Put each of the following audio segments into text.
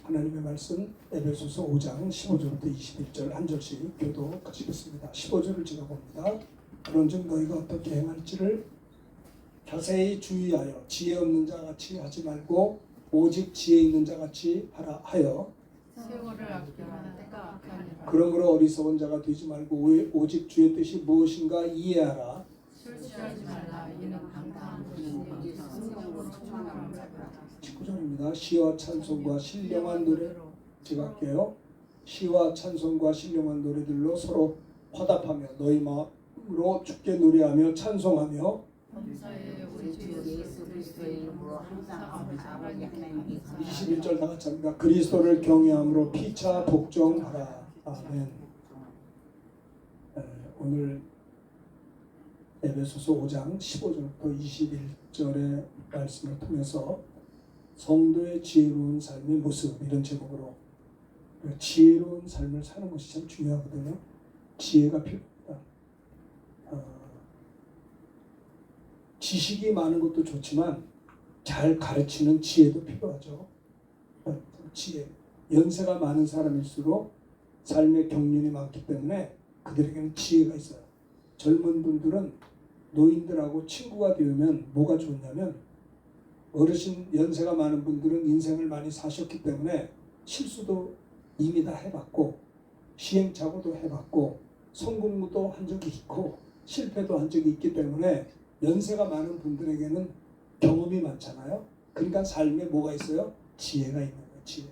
하나님의 말씀 에베소서 5장 15절부터 21절 한 절씩 교독하시겠습니다. 15절을 제가 봅니다. 그런즉 너희가 어떻게 행할지를 자세히 주의하여 지혜 없는 자같이 하지 말고 오직 지혜 있는 자같이 하라 하여 세월을 아끼라 때가 악하니라. 그러므로 어리석은 자가 되지 말고 오직 주의 뜻이 무엇인가 이해하라. 술 취하지 말라. 이는 방탕한 것이니 성령으로 충만한 자라. 19절입니다. 시와 찬송과 신령한 노래 제가 할게요. 시와 찬송과 신령한 노래들로 서로 화답하며 너희 마음으로 주께 노래하며 찬송하며 범사에 우리 주 예수 그리스도의 이름으로 항상 아버지 하나님께 21절 다 같이 합니다. 그리스도를 경외함으로 피차 복종하라. 아멘. 오늘 에베소서 5장 15절부터 21절의 말씀을 통해서 성도의 지혜로운 삶의 모습 이런 제목으로 지혜로운 삶을 사는 것이 참 중요하거든요. 지혜가 필요합니다. 지식이 많은 것도 좋지만 잘 가르치는 지혜도 필요하죠. 지혜. 연세가 많은 사람일수록 삶의 경륜이 많기 때문에 그들에게는 지혜가 있어요. 젊은 분들은 노인들하고 친구가 되면 뭐가 좋냐면 어르신 연세가 많은 분들은 인생을 많이 사셨기 때문에 실수도 이미 다 해봤고 시행착오도 해봤고 성공도 한 적이 있고 실패도 한 적이 있기 때문에 연세가 많은 분들에게는 경험이 많잖아요. 그러니까 삶에 뭐가 있어요? 지혜가 있는 거예요. 지혜.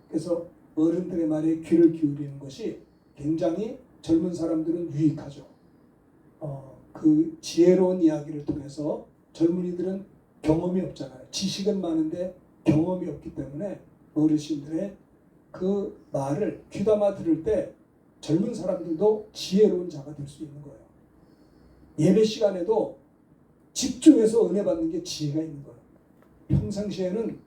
그래서 어른들의 말에 귀를 기울이는 것이 굉장히 젊은 사람들은 유익하죠. 그 지혜로운 이야기를 통해서 젊은이들은 경험이 없잖아요. 지식은 많은데 경험이 없기 때문에 어르신들의 그 말을 귀담아 들을 때 젊은 사람들도 지혜로운 자가 될 수 있는 거예요. 예배 시간에도 집중해서 은혜 받는 게 지혜가 있는 거예요. 평상시에는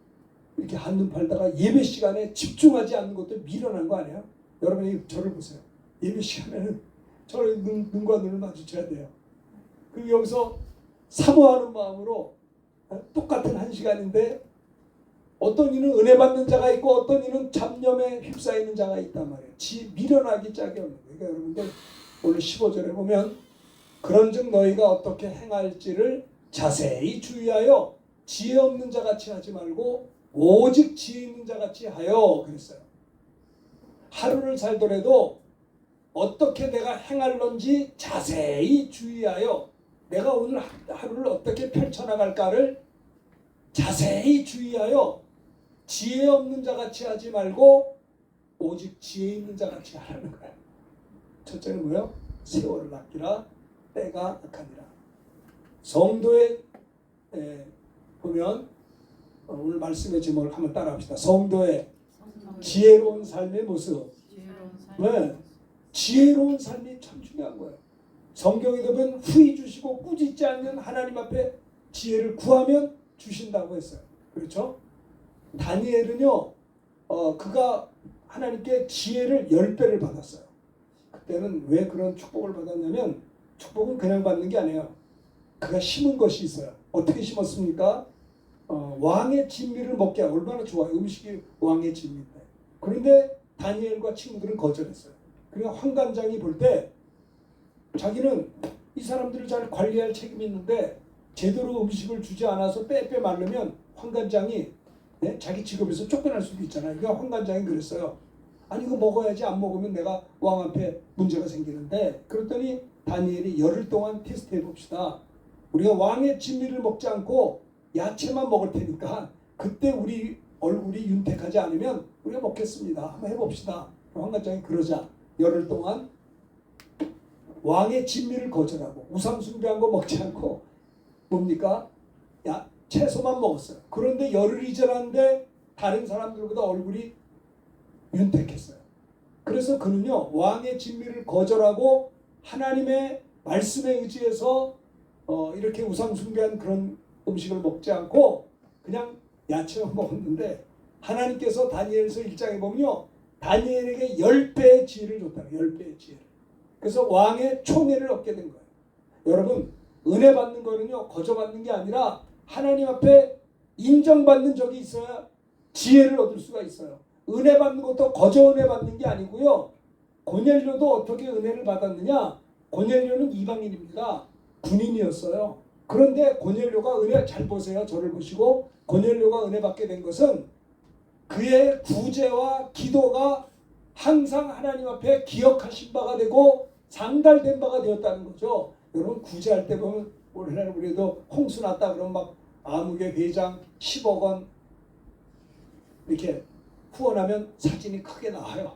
이렇게 한눈 팔다가 예배 시간에 집중하지 않는 것도 미련한 거 아니에요? 여러분이 저를 보세요. 예배 시간에는 저를 눈과 눈을 마주쳐야 돼요. 그리고 여기서 사모하는 마음으로 똑같은 한 시간인데 어떤 이는 은혜 받는 자가 있고 어떤 이는 잡념에 휩싸이는 자가 있단 말이에요. 미련하기 짝이 없는 거예요. 그러니까 여러분들 오늘 15절에 보면 그런즉 너희가 어떻게 행할지를 자세히 주의하여 지혜 없는 자같이 하지 말고 오직 지혜 있는 자같이 하여 그랬어요. 하루를 살더라도 어떻게 내가 행할런지 자세히 주의하여 내가 오늘 하루를 어떻게 펼쳐나갈까를 자세히 주의하여 지혜 없는 자같이 하지 말고 오직 지혜 있는 자같이 하라는 거예요. 첫째는 뭐예요? 세월을 아끼라 때가 악하니라. 성도의 보면 오늘 말씀의 제목을 한번 따라합시다. 성도의 지혜로운 삶의 모습. 왜? 지혜로운 삶이 참 중요한 거예요. 성경에 보면 후히 주시고 꾸짖지 않는 하나님 앞에 지혜를 구하면 주신다고 했어요. 그렇죠? 다니엘은요, 그가 하나님께 지혜를 10배를 받았어요. 그때는 왜 그런 축복을 받았냐면 축복은 그냥 받는 게 아니에요. 그가 심은 것이 있어요. 어떻게 심었습니까? 왕의 진미를 먹게 하고 얼마나 좋아요. 음식이 왕의 진미인데. 그런데 다니엘과 친구들은 거절했어요. 그러니까 환관장이 볼 때 자기는 이 사람들을 잘 관리할 책임이 있는데 제대로 음식을 주지 않아서 빼빼 마르면 환관장이 자기 직업에서 쫓겨날 수도 있잖아요. 그러니까 환관장이 그랬어요. 아니 이거 먹어야지 안 먹으면 내가 왕 앞에 문제가 생기는데 그랬더니 다니엘이 열흘 동안 테스트 해봅시다. 우리가 왕의 진미를 먹지 않고 야채만 먹을 테니까 그때 우리 얼굴이 윤택하지 않으면 우리가 먹겠습니다. 한번 해봅시다. 환관장이 그러자 열흘 동안 왕의 진미를 거절하고 우상 숭배한 거 먹지 않고 뭡니까? 채소만 먹었어요. 그런데 열흘이 지났는데 다른 사람들보다 얼굴이 윤택했어요. 그래서 그는요 왕의 진미를 거절하고 하나님의 말씀에 의지해서 이렇게 우상 숭배한 그런 음식을 먹지 않고 그냥 야채만 먹었는데 하나님께서 다니엘서 1장에 보면요 다니엘에게 10배의 지혜를 줬다는 10배의 지혜를. 그래서 왕의 총애를 얻게 된 거예요. 여러분 은혜 받는 거는요 거저 받는 게 아니라 하나님 앞에 인정받는 적이 있어야 지혜를 얻을 수가 있어요. 은혜 받는 것도 거저 은혜 받는 게 아니고요. 고넬료도 어떻게 은혜를 받았느냐? 고넬료는 이방인입니다. 군인이었어요. 그런데 고넬료가 은혜, 잘 보세요. 저를 보시고, 고넬료가 은혜 받게 된 것은 그의 구제와 기도가 항상 하나님 앞에 기억하신 바가 되고 상달된 바가 되었다는 거죠. 여러분, 구제할 때 보면 오늘날 우리도 홍수 났다 그러면 막 아무개 회장 10억 원 이렇게 후원하면 사진이 크게 나와요.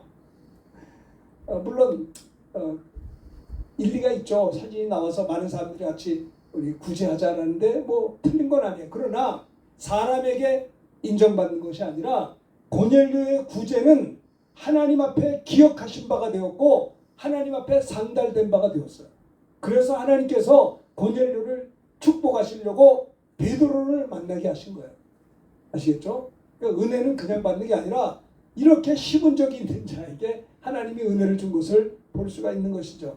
물론 일리가 있죠. 사진이 나와서 많은 사람들이 같이 우리 구제하자라는데 뭐 틀린 건 아니에요. 그러나 사람에게 인정받는 것이 아니라 고넬료의 구제는 하나님 앞에 기억하신 바가 되었고 하나님 앞에 상달된 바가 되었어요. 그래서 하나님께서 고넬료를 축복하시려고 베드로를 만나게 하신 거예요. 아시겠죠? 그러니까 은혜는 그냥 받는 게 아니라 이렇게 시분 적이 있는 자에게 하나님이 은혜를 준 것을 볼 수가 있는 것이죠.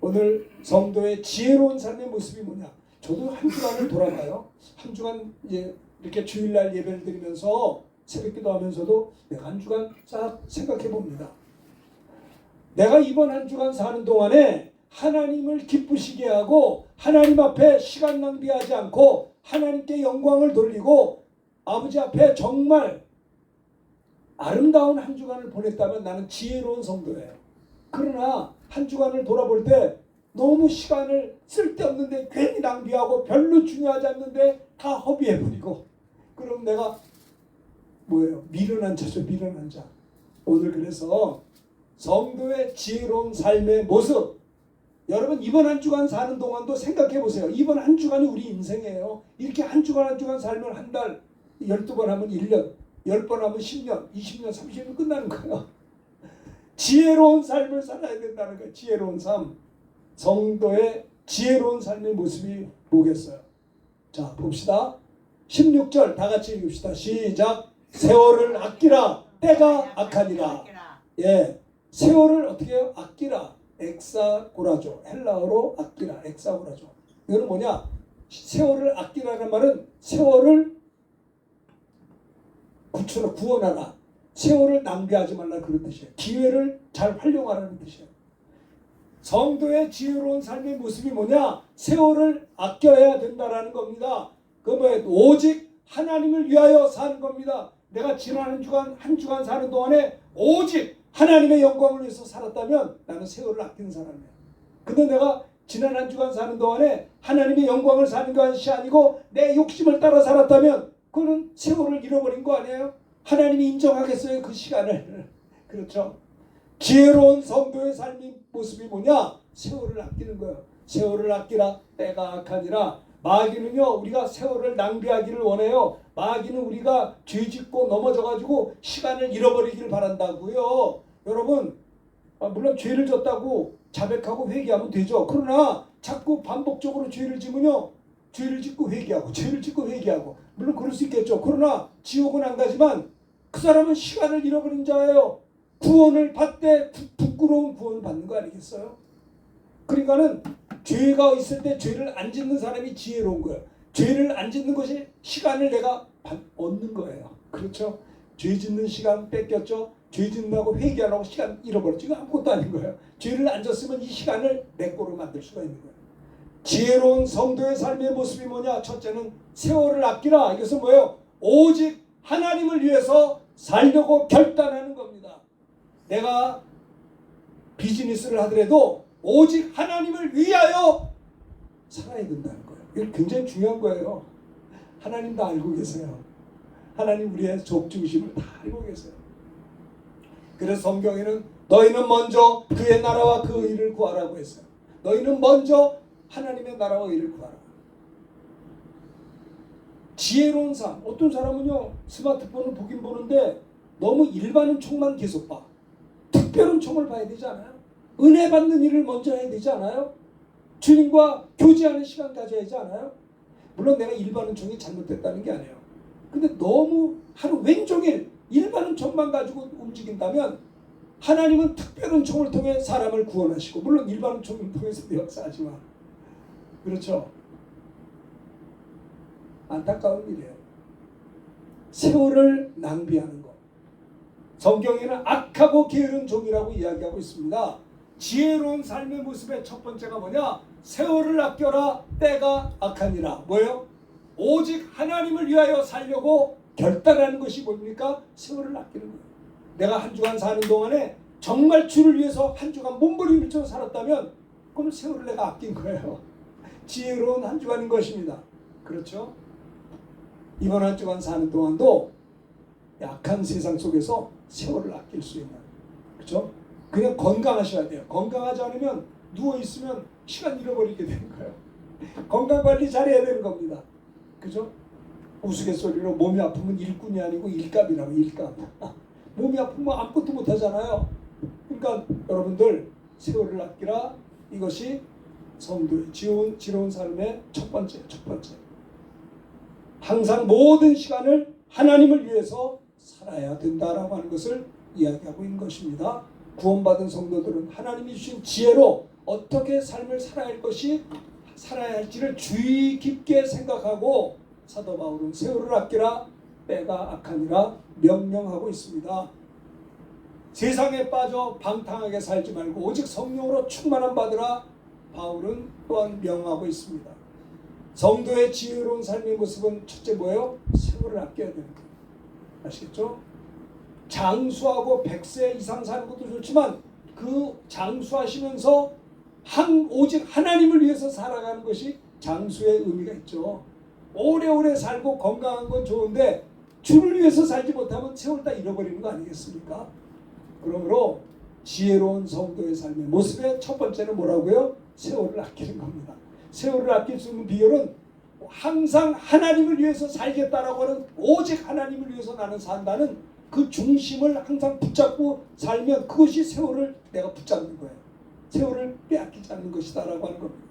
오늘 성도의 지혜로운 삶의 모습이 뭐냐? 저도 한 주간을 돌아봐요. 한 주간 이제 이렇게 주일날 예배를 드리면서 새벽기도 하면서도 내가 한 주간 싹 생각해 봅니다. 내가 이번 한 주간 사는 동안에 하나님을 기쁘시게 하고 하나님 앞에 시간 낭비하지 않고 하나님께 영광을 돌리고 아버지 앞에 정말 아름다운 한 주간을 보냈다면 나는 지혜로운 성도예요. 그러나 한 주간을 돌아볼 때 너무 시간을 쓸데없는데 괜히 낭비하고 별로 중요하지 않는데 다 허비해버리고 그럼 내가 뭐예요? 미련한 자죠. 미련한 자. 오늘 그래서 성도의 지혜로운 삶의 모습 여러분 이번 한 주간 사는 동안도 생각해 보세요. 이번 한 주간이 우리 인생이에요. 이렇게 한 주간 한 주간 살면 한 달 12번 하면 1년 10번 하면 10년 20년 30년 끝나는 거예요. 지혜로운 삶을 살아야 된다는 거예요. 지혜로운 삶. 성도의 지혜로운 삶의 모습이 뭐겠어요? 자 봅시다. 16절 다 같이 읽읍시다. 시작. 세월을 아끼라 때가 악하니라. 예, 세월을 어떻게 해요? 아끼라. 엑사고라죠. 헬라어로 아끼라. 엑사고라죠. 이거는 뭐냐? 세월을 아끼라는 말은 세월을 구원하라. 세월을 낭비하지 말라 그런 뜻이에요. 기회를 잘 활용하라는 뜻이에요. 성도의 지혜로운 삶의 모습이 뭐냐? 세월을 아껴야 된다라는 겁니다. 그 뭐예요? 오직 하나님을 위하여 사는 겁니다. 내가 지난 한 주간 사는 동안에 오직 하나님의 영광을 위해서 살았다면 나는 세월을 아끼는 사람이에요. 근데 내가 지난 한 주간 사는 동안에 하나님의 영광을 사는 것이 아니고 내 욕심을 따라 살았다면 그거는 세월을 잃어버린 거 아니에요? 하나님이 인정하겠어요? 그 시간을. 그렇죠? 지혜로운 성도의 삶의 모습이 뭐냐? 세월을 아끼는 거예요. 세월을 아끼라 때가 악하니라. 마귀는요 우리가 세월을 낭비하기를 원해요. 마귀는 우리가 죄짓고 넘어져가지고 시간을 잃어버리기를 바란다고요. 여러분 물론 죄를 졌다고 자백하고 회개하면 되죠. 그러나 자꾸 반복적으로 죄를 지면요 죄를 짓고 회개하고 죄를 짓고 회개하고 물론 그럴 수 있겠죠. 그러나 지옥은 안 가지만 그 사람은 시간을 잃어버린 자예요. 구원을 받되 부끄러운 구원을 받는 거 아니겠어요? 그러니까는 죄가 있을 때 죄를 안 짓는 사람이 지혜로운 거예요. 죄를 안 짓는 것이 시간을 내가 얻는 거예요. 그렇죠? 죄 짓는 시간 뺏겼죠? 죄 짓는다고 회개하라고 시간 잃어버렸죠? 이거 아무것도 아닌 거예요. 죄를 안 졌으면 이 시간을 내 거로 만들 수가 있는 거예요. 지혜로운 성도의 삶의 모습이 뭐냐? 첫째는 세월을 아끼라. 이것은 뭐예요? 오직 하나님을 위해서 살려고 결단하는 겁니다. 내가 비즈니스를 하더라도 오직 하나님을 위하여 살아야 된다는 거예요. 이게 굉장히 중요한 거예요. 하나님도 알고 계세요. 하나님 우리의 적중심을 다 알고 계세요. 그래서 성경에는 너희는 먼저 그의 나라와 그 의를 구하라고 했어요. 너희는 먼저 하나님의 나라와 의를 구하라. 지혜로운 삶. 어떤 사람은요 스마트폰을 보긴 보는데 너무 일반은 총만 계속 봐. 특별한 총을 봐야 되지 않아요? 은혜 받는 일을 먼저 해야 되지 않아요? 주님과 교제하는 시간 가져야 하지 않아요? 물론 내가 일반은 총이 잘못됐다는 게 아니에요. 근데 너무 하루 왼종일 일반은 총만 가지고 움직인다면 하나님은 특별한 총을 통해 사람을 구원하시고 물론 일반은 총을 통해서도 역사하지만 그렇죠? 안타까운 일이에요. 세월을 낭비하는 것. 성경에는 악하고 게으른 종이라고 이야기하고 있습니다. 지혜로운 삶의 모습의 첫 번째가 뭐냐? 세월을 아껴라, 때가 악하니라. 뭐예요? 오직 하나님을 위하여 살려고 결단하는 것이 뭡니까? 세월을 아끼는 거예요. 내가 한 주간 사는 동안에 정말 주를 위해서 한 주간 몸부림쳐 살았다면 그럼 세월을 내가 아낀 거예요. 지혜로운 한 주간인 것입니다. 그렇죠? 이번 한 주간 사는 동안도 약한 세상 속에서 세월을 아낄 수 있는, 그렇죠? 그냥 건강하셔야 돼요. 건강하지 않으면 누워있으면 시간 잃어버리게 되는 거예요. 건강관리 잘해야 되는 겁니다. 그죠? 우스갯소리로 몸이 아프면 일꾼이 아니고 일감이라고. 일감. 몸이 아프면 아무것도 못하잖아요. 그러니까 여러분들 세월을 아끼라. 이것이 성도의 지혜로운 삶의 첫 번째. 항상 모든 시간을 하나님을 위해서 살아야 된다라고 하는 것을 이야기하고 있는 것입니다. 구원받은 성도들은 하나님이 주신 지혜로 어떻게 삶을 살아야 할지를 주의 깊게 생각하고 사도 바울은 세월을 아끼라, 때가 악하니라 명령하고 있습니다. 세상에 빠져 방탕하게 살지 말고 오직 성령으로 충만함 받으라 바울은 또한 명하고 있습니다. 성도의 지혜로운 삶의 모습은 첫째 뭐예요? 세월을 아껴야 되는 거예요. 아시겠죠? 장수하고 100세 이상 사는 것도 좋지만 그 장수하시면서 오직 하나님을 위해서 살아가는 것이 장수의 의미가 있죠. 오래오래 살고 건강한 건 좋은데 주를 위해서 살지 못하면 세월 다 잃어버리는 거 아니겠습니까? 그러므로 지혜로운 성도의 삶의 모습의 첫 번째는 뭐라고요? 세월을 아끼는 겁니다. 세월을 아낄 수 있는 비결은 항상 하나님을 위해서 살겠다라고 하는, 오직 하나님을 위해서 나는 산다는 그 중심을 항상 붙잡고 살면 그것이 세월을 내가 붙잡는 거예요. 세월을 빼앗기지 않는 것이다라고 하는 겁니다.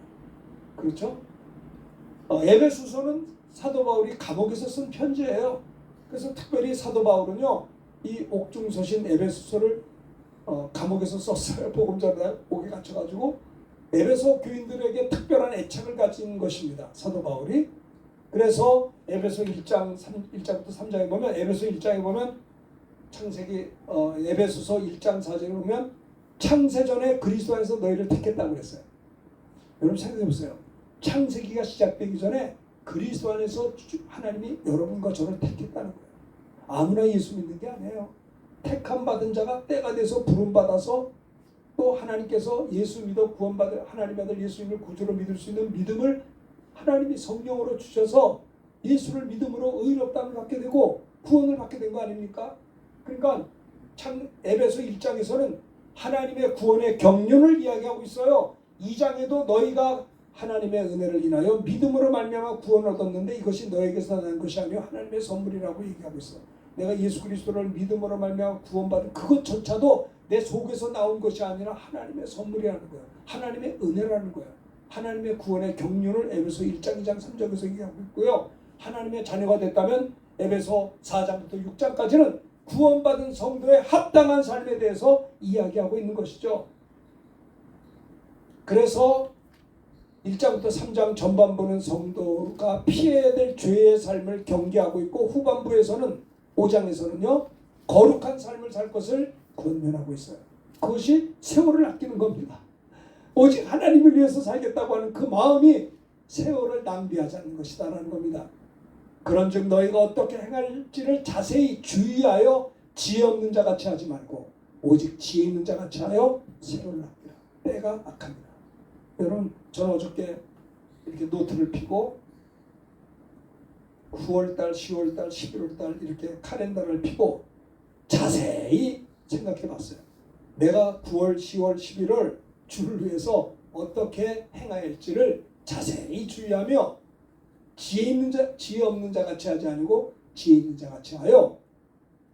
그렇죠? 에베소서는 사도 바울이 감옥에서 쓴 편지예요. 그래서 특별히 사도 바울은요, 이 옥중서신 에베소서를 감옥에서 썼어요. 복음전에 옥에 갇혀가지고 에베소 교인들에게 특별한 애착을 가진 것입니다. 사도 바울이. 그래서 에베소 1장부터 3장에 보면, 에베소 1장에 보면 창세기 에베소서 1장 4절에 보면 창세전에 그리스도 안에서 너희를 택했다고 그랬어요. 여러분 생각해 보세요. 창세기가 시작되기 전에 그리스도 안에서 하나님이 여러분과 저를 택했다는 거예요. 아무나 예수 믿는 게 아니에요. 택함 받은 자가 때가 돼서 부름 받아서 또 하나님께서 예수 믿어 구원받은 하나님 아들 예수님을 구주로 믿을 수 있는 믿음을 하나님이 성령으로 주셔서 예수를 믿음으로 의롭다함을 받게 되고 구원을 받게 된 거 아닙니까? 그러니까 에베소 1장에서는 하나님의 구원의 경륜을 이야기하고 있어요. 2장에도 너희가 하나님의 은혜를 인하여 믿음으로 말미암아 구원을 얻었는데 이것이 너에게서 난 것이 아니요 하나님의 선물이라고 얘기하고 있어요. 내가 예수 그리스도를 믿음으로 말미암아 구원받은 그것조차도 내 속에서 나온 것이 아니라 하나님의 선물이라는 거예요. 하나님의 은혜라는 거예요. 하나님의 구원의 경륜을 에베소 1장, 2장, 3장에서 얘기하고 있고요. 하나님의 자녀가 됐다면 에베소 4장부터 6장까지는 구원받은 성도의 합당한 삶에 대해서 이야기하고 있는 것이죠. 그래서 1장부터 3장 전반부는 성도가 피해야 될 죄의 삶을 경계하고 있고 후반부에서는 5장에서는요 거룩한 삶을 살 것을 권면하고 있어요. 그것이 세월을 아끼는 겁니다. 오직 하나님을 위해서 살겠다고 하는 그 마음이 세월을 낭비하지 않는 것이다라는 겁니다. 그런즉 너희가 어떻게 행할지를 자세히 주의하여 지혜 없는 자 같이 하지 말고 오직 지혜 있는 자 같이 하여 세월을 아끼라. 때가 악합니다. 여러분 저는 어저께 이렇게 노트를 펴고 9월달, 10월달, 11월달 이렇게 카렌더를 펴고 자세히 생각해 봤어요. 내가 9월, 10월, 11월 주를 위해서 어떻게 행해야 할지를 자세히 주의하며 지혜 있는 자, 지혜 없는 자 같이 하지 아니고 지혜 있는 자 같이 하여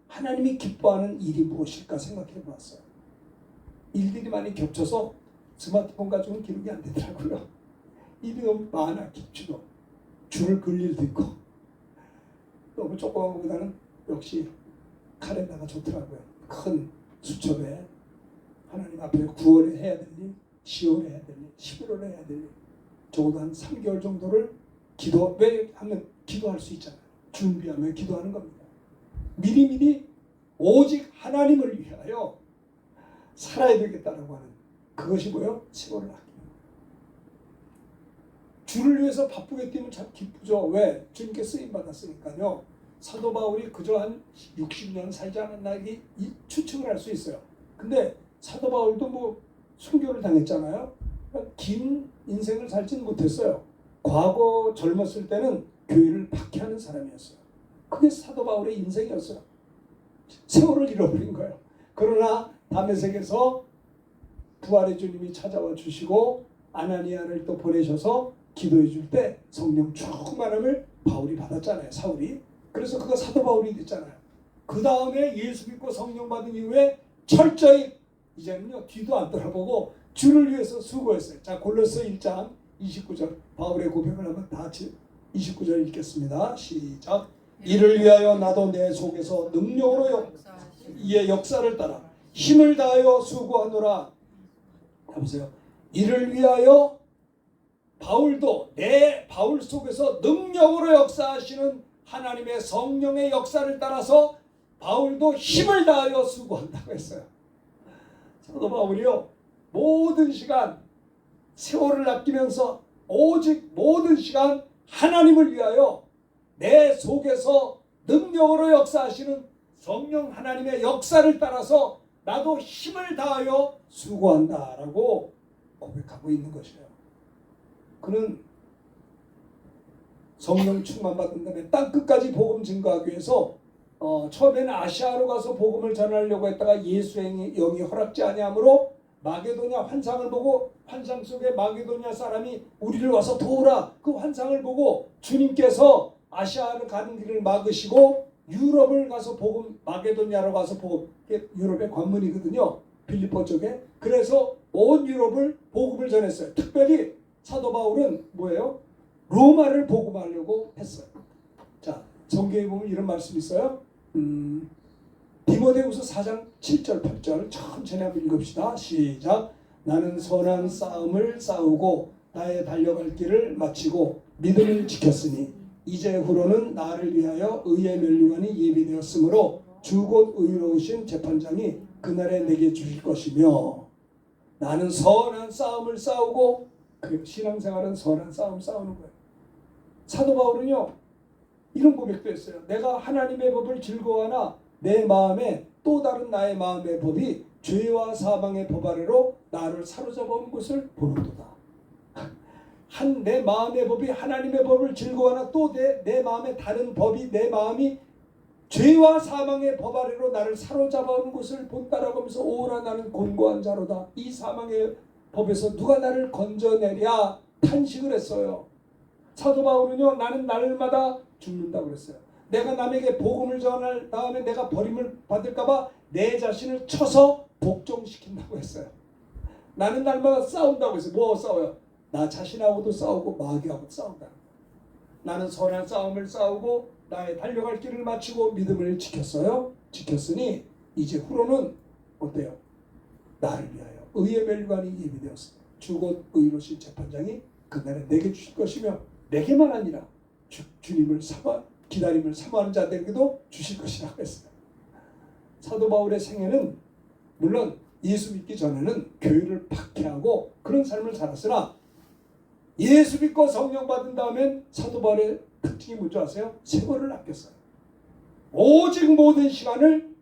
하나님이 기뻐하는 일이 무엇일까 생각해 보았어요. 일들이 많이 겹쳐서 스마트폰 가지고는 기록이 안 되더라고요. 일이 너무 많아. 깊지도 줄을 그을 일도 있고 너무 조그만 것보다는 역시 카렌다가 좋더라고요. 큰 수첩에 하나님 앞에 9월에 해야 될 일, 10월에 해야 될 일, 11월에 해야 될 일, 적어도 한 3개월 정도를 왜 하면 기도할 수 있잖아요. 준비하며 기도하는 겁니다. 미리미리 오직 하나님을 위하여 살아야 되겠다라고 하는 그것이 뭐예요? 세월을 아끼는 거예요. 주를 위해서 바쁘게 뛰면 참 기쁘죠. 왜? 주님께 쓰임 받았으니까요. 사도 바울이 그저 한 60년 살지 않았나 이게 추측을 할 수 있어요. 근데 사도 바울도 뭐 순교를 당했잖아요. 긴 인생을 살지는 못했어요. 과거 젊었을 때는 교회를 박해하는 사람이었어요. 그게 사도 바울의 인생이었어요. 세월을 잃어버린 거예요. 그러나 다메섹에서 부활의 주님이 찾아와 주시고 아나니아를 또 보내셔서 기도해 줄 때 성령 충만함을 바울이 받았잖아요. 사울이. 그래서 그가 사도 바울이 됐잖아요. 그 다음에 예수 믿고 성령 받은 이후에 철저히 이제는요 뒤도 안 돌아보고 주를 위해서 수고했어요. 자, 골로새 1장 29절 바울의 고백을 한번 다 같이 29절 읽겠습니다. 시작. 이를 위하여 나도 내 속에서 능력으로 이의 역사를 따라 힘을 다하여 수고하노라. 보세요. 이를 위하여 바울도 내 바울 속에서 능력으로 역사하시는 하나님의 성령의 역사를 따라서 바울도 힘을 다하여 수고한다고 했어요. 사도 바울이요 모든 시간 세월을 아끼면서 오직 모든 시간 하나님을 위하여 내 속에서 능력으로 역사하시는 성령 하나님의 역사를 따라서 나도 힘을 다하여 수고한다라고 고백하고 있는 것이에요. 그는 성령 충만 받은 다음에 땅 끝까지 복음 증거하기 위해서 처음에는 아시아로 가서 복음을 전하려고 했다가 예수의 영이 허락지 아니하므로 마게도냐 환상을 보고 환상 속에 마게도냐 사람이 우리를 와서 도우라 그 환상을 보고 주님께서 아시아를 가는 길을 막으시고 유럽을 가서 복음 마게도냐로 가서 복음 유럽의 관문이거든요. 빌립보 쪽에. 그래서 온 유럽을 복음을 전했어요. 특별히 사도 바울은 뭐예요? 로마를 복음하려고 했어요. 자, 성경에 보면 이런 말씀이 있어요. 디모데후서 4장 7절 8절 천천히 한번 읽읍시다. 시작. 나는 선한 싸움을 싸우고 나의 달려갈 길을 마치고 믿음을 지켰으니 이제 후로는 나를 위하여 의의 면류관이 예비되었으므로 주 곧 의로우신 재판장이 그날에 내게 주실 것이며 나는 선한 싸움을 싸우고 그 신앙생활은 선한 싸움 싸우는 거예요. 사도 바울은요 이런 고백도 했어요. 내가 하나님의 법을 즐거워하나 내 마음에 또 다른 나의 마음의 법이 죄와 사망의 법 아래로 나를 사로잡아 온 것을 보는도다. 내 마음의 법이 하나님의 법을 즐거워하나 또 내 마음에 다른 법이 내 마음이 죄와 사망의 법 아래로 나를 사로잡아 온 것을 본다라고 하면서 오라 나는 곤고한 자로다. 이 사망의 법에서 누가 나를 건져내랴 탄식을 했어요. 사도 바울은요 나는 날마다 죽는다고 그랬어요. 내가 남에게 복음을 전할 다음에 내가 버림을 받을까봐 내 자신을 쳐서 복종시킨다고 했어요. 나는 날마다 싸운다고 했어요. 뭐 싸워요? 나 자신하고도 싸우고 마귀하고도 싸운다. 나는 선한 싸움을 싸우고 나의 달려갈 길을 마치고 믿음을 지켰어요. 지켰으니 이제 후로는 어때요? 나를 위하여 의의 멸관이 예비되었습니다. 주 곧 의로우신 재판장이 그날에 내게 주실 것이며 내게만 아니라 주님을 기다림을 사모하는 자들에게도 주실 것이라고 했어요. 사도 바울의 생애는 물론 예수 믿기 전에는 교회를 박해하고 그런 삶을 살았으나 예수 믿고 성령 받은 다음엔 사도 바울의 특징이 뭔지 아세요? 세월을 아꼈어요. 오직 모든 시간을